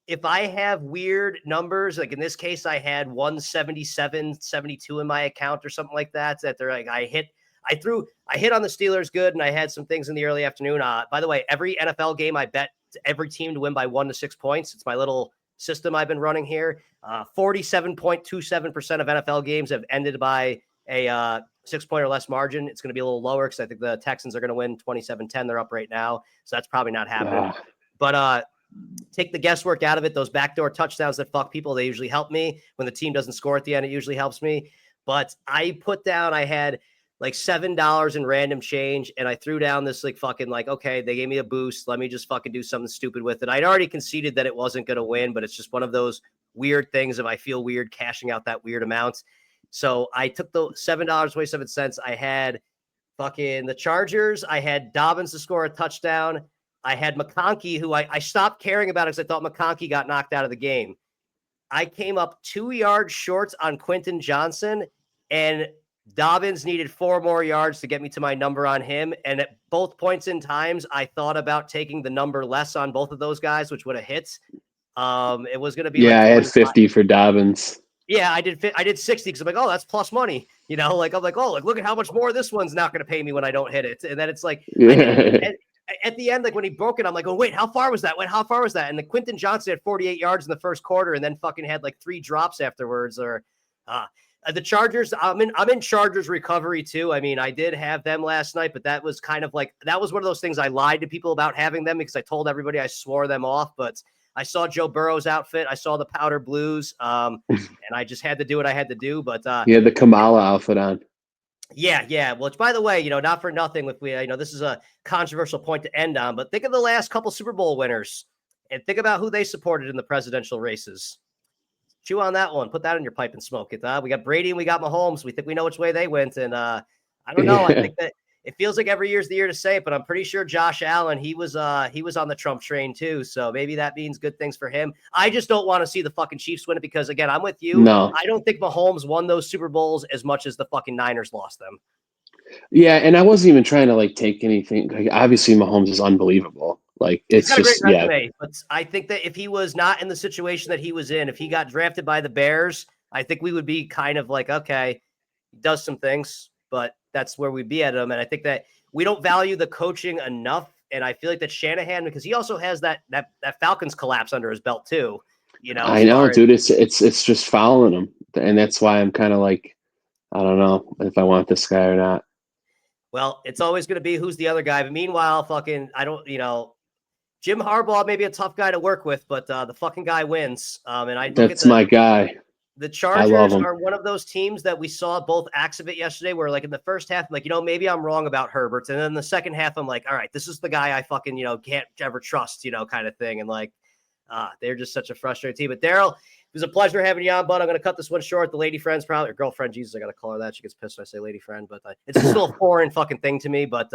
If I have weird numbers, like in this case, I had 177, 72 in my account or something like that they're like, I hit on the Steelers good. And I had some things in the early afternoon. By the way, every NFL game, I bet every team to win by 1 to 6 points. It's my little system I've been running here. 47.27% of NFL games have ended by a 6 point or less margin. It's going to be a little lower because I think the Texans are going to win 27-10. They're up right now. So that's probably not happening. But take the guesswork out of it. Those backdoor touchdowns that fuck people, they usually help me. When the team doesn't score at the end, it usually helps me. But I had like $7 in random change, and I threw down this like fucking like, okay, they gave me a boost. Let me just fucking do something stupid with it. I'd already conceded that it wasn't going to win, but it's just one of those weird things if I feel weird cashing out that weird amount. So I took the $7.27. I had fucking the Chargers. I had Dobbins to score a touchdown. I had McConkey, who I stopped caring about because I thought McConkey got knocked out of the game. I came up 2 yards short on Quentin Johnson, and Dobbins needed 4 more yards to get me to my number on him. And at both points in times, I thought about taking the number less on both of those guys, which would have hit. It was going to be I had 45. 50 for Dobbins. Yeah, I did 60 because I'm like, oh, that's plus money. Like I'm like, oh, look at how much more this one's not going to pay me when I don't hit it. And then it's like, at the end, like when he broke it, I'm like, oh, wait, how far was that? How far was that? And the Quentin Johnson had 48 yards in the first quarter and then fucking had like 3 drops afterwards. The Chargers, I'm in Chargers recovery too. I mean, I did have them last night, but that was kind of like that was one of those things I lied to people about having them because I told everybody I swore them off. But I saw Joe Burrow's outfit, I saw the powder blues, and I just had to do what I had to do. But He had the Kamala outfit on. yeah. Well, it's by the way, not for nothing. If we, this is a controversial point to end on, but think of the last couple Super Bowl winners and think about who they supported in the presidential races. Chew on that one. Put that in your pipe and smoke it. We got Brady and we got Mahomes. We think we know which way they went. And I don't know. I think that it feels like every year's the year to say it, but I'm pretty sure Josh Allen, he was on the Trump train too. So maybe that means good things for him. I just don't want to see the fucking Chiefs win it because again, I'm with you. No. I don't think Mahomes won those Super Bowls as much as the fucking Niners lost them. Yeah, and I wasn't even trying to like take anything. Like, obviously, Mahomes is unbelievable. Like it's He's got just a great resume, but I think that if he was not in the situation that he was in, if he got drafted by the Bears, I think we would be kind of like, okay, he does some things, but that's where we'd be at him. And I think that we don't value the coaching enough. And I feel like that Shanahan, because he also has that Falcons collapse under his belt too. I know, dude. It's just following him, and that's why I'm kind of like, I don't know if I want this guy or not. Well, it's always going to be who's the other guy. But meanwhile, Jim Harbaugh may be a tough guy to work with, but the fucking guy wins. And that's my guy. The Chargers are one of those teams that we saw both acts of it yesterday where like in the first half, I'm like, maybe I'm wrong about Herbert. And then the second half, I'm like, all right, this is the guy I fucking, can't ever trust, kind of thing. And like, they're just such a frustrating team. But Darryl, it was a pleasure having you on, bud. I'm going to cut this one short. The lady friend's probably, or girlfriend, Jesus, I got to call her that. She gets pissed when I say lady friend, but it's still a foreign fucking thing to me. But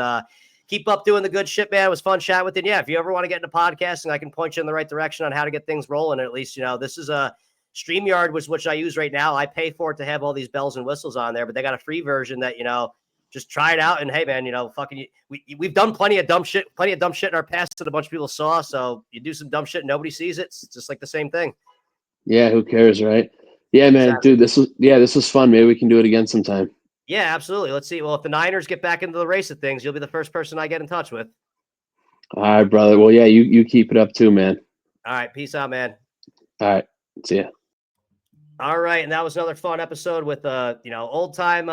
keep up doing the good shit, man. It was fun chatting with you. Yeah, if you ever want to get into podcasting, I can point you in the right direction on how to get things rolling. At least, this is a StreamYard, which I use right now. I pay for it to have all these bells and whistles on there, but they got a free version that, just try it out. And hey, man, we've done plenty of dumb shit in our past that a bunch of people saw. So you do some dumb shit, and nobody sees it. It's just like the same thing. Yeah, who cares, right? Yeah, man, exactly. Dude, this was fun. Maybe we can do it again sometime. Yeah, absolutely. Let's see. Well, if the Niners get back into the race of things, you'll be the first person I get in touch with. All right, brother. Well, yeah, you keep it up too, man. All right. Peace out, man. All right. See ya. All right. And that was another fun episode with, old time,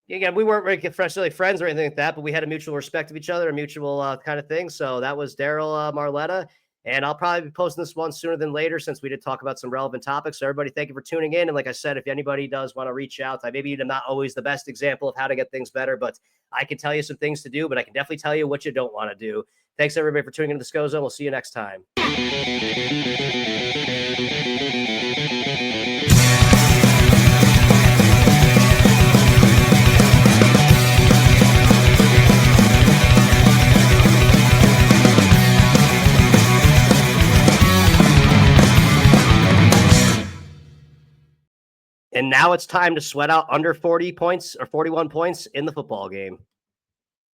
again, we weren't really friends or anything like that, but we had a mutual respect of each other, a mutual kind of thing. So that was Darryl Marletta. And I'll probably be posting this one sooner than later since we did talk about some relevant topics. So everybody, thank you for tuning in. And like I said, if anybody does want to reach out, maybe I'm not always the best example of how to get things better, but I can tell you some things to do, but I can definitely tell you what you don't want to do. Thanks everybody for tuning into the Scho-Zone. We'll see you next time. And now it's time to sweat out under 40 points or 41 points in the football game.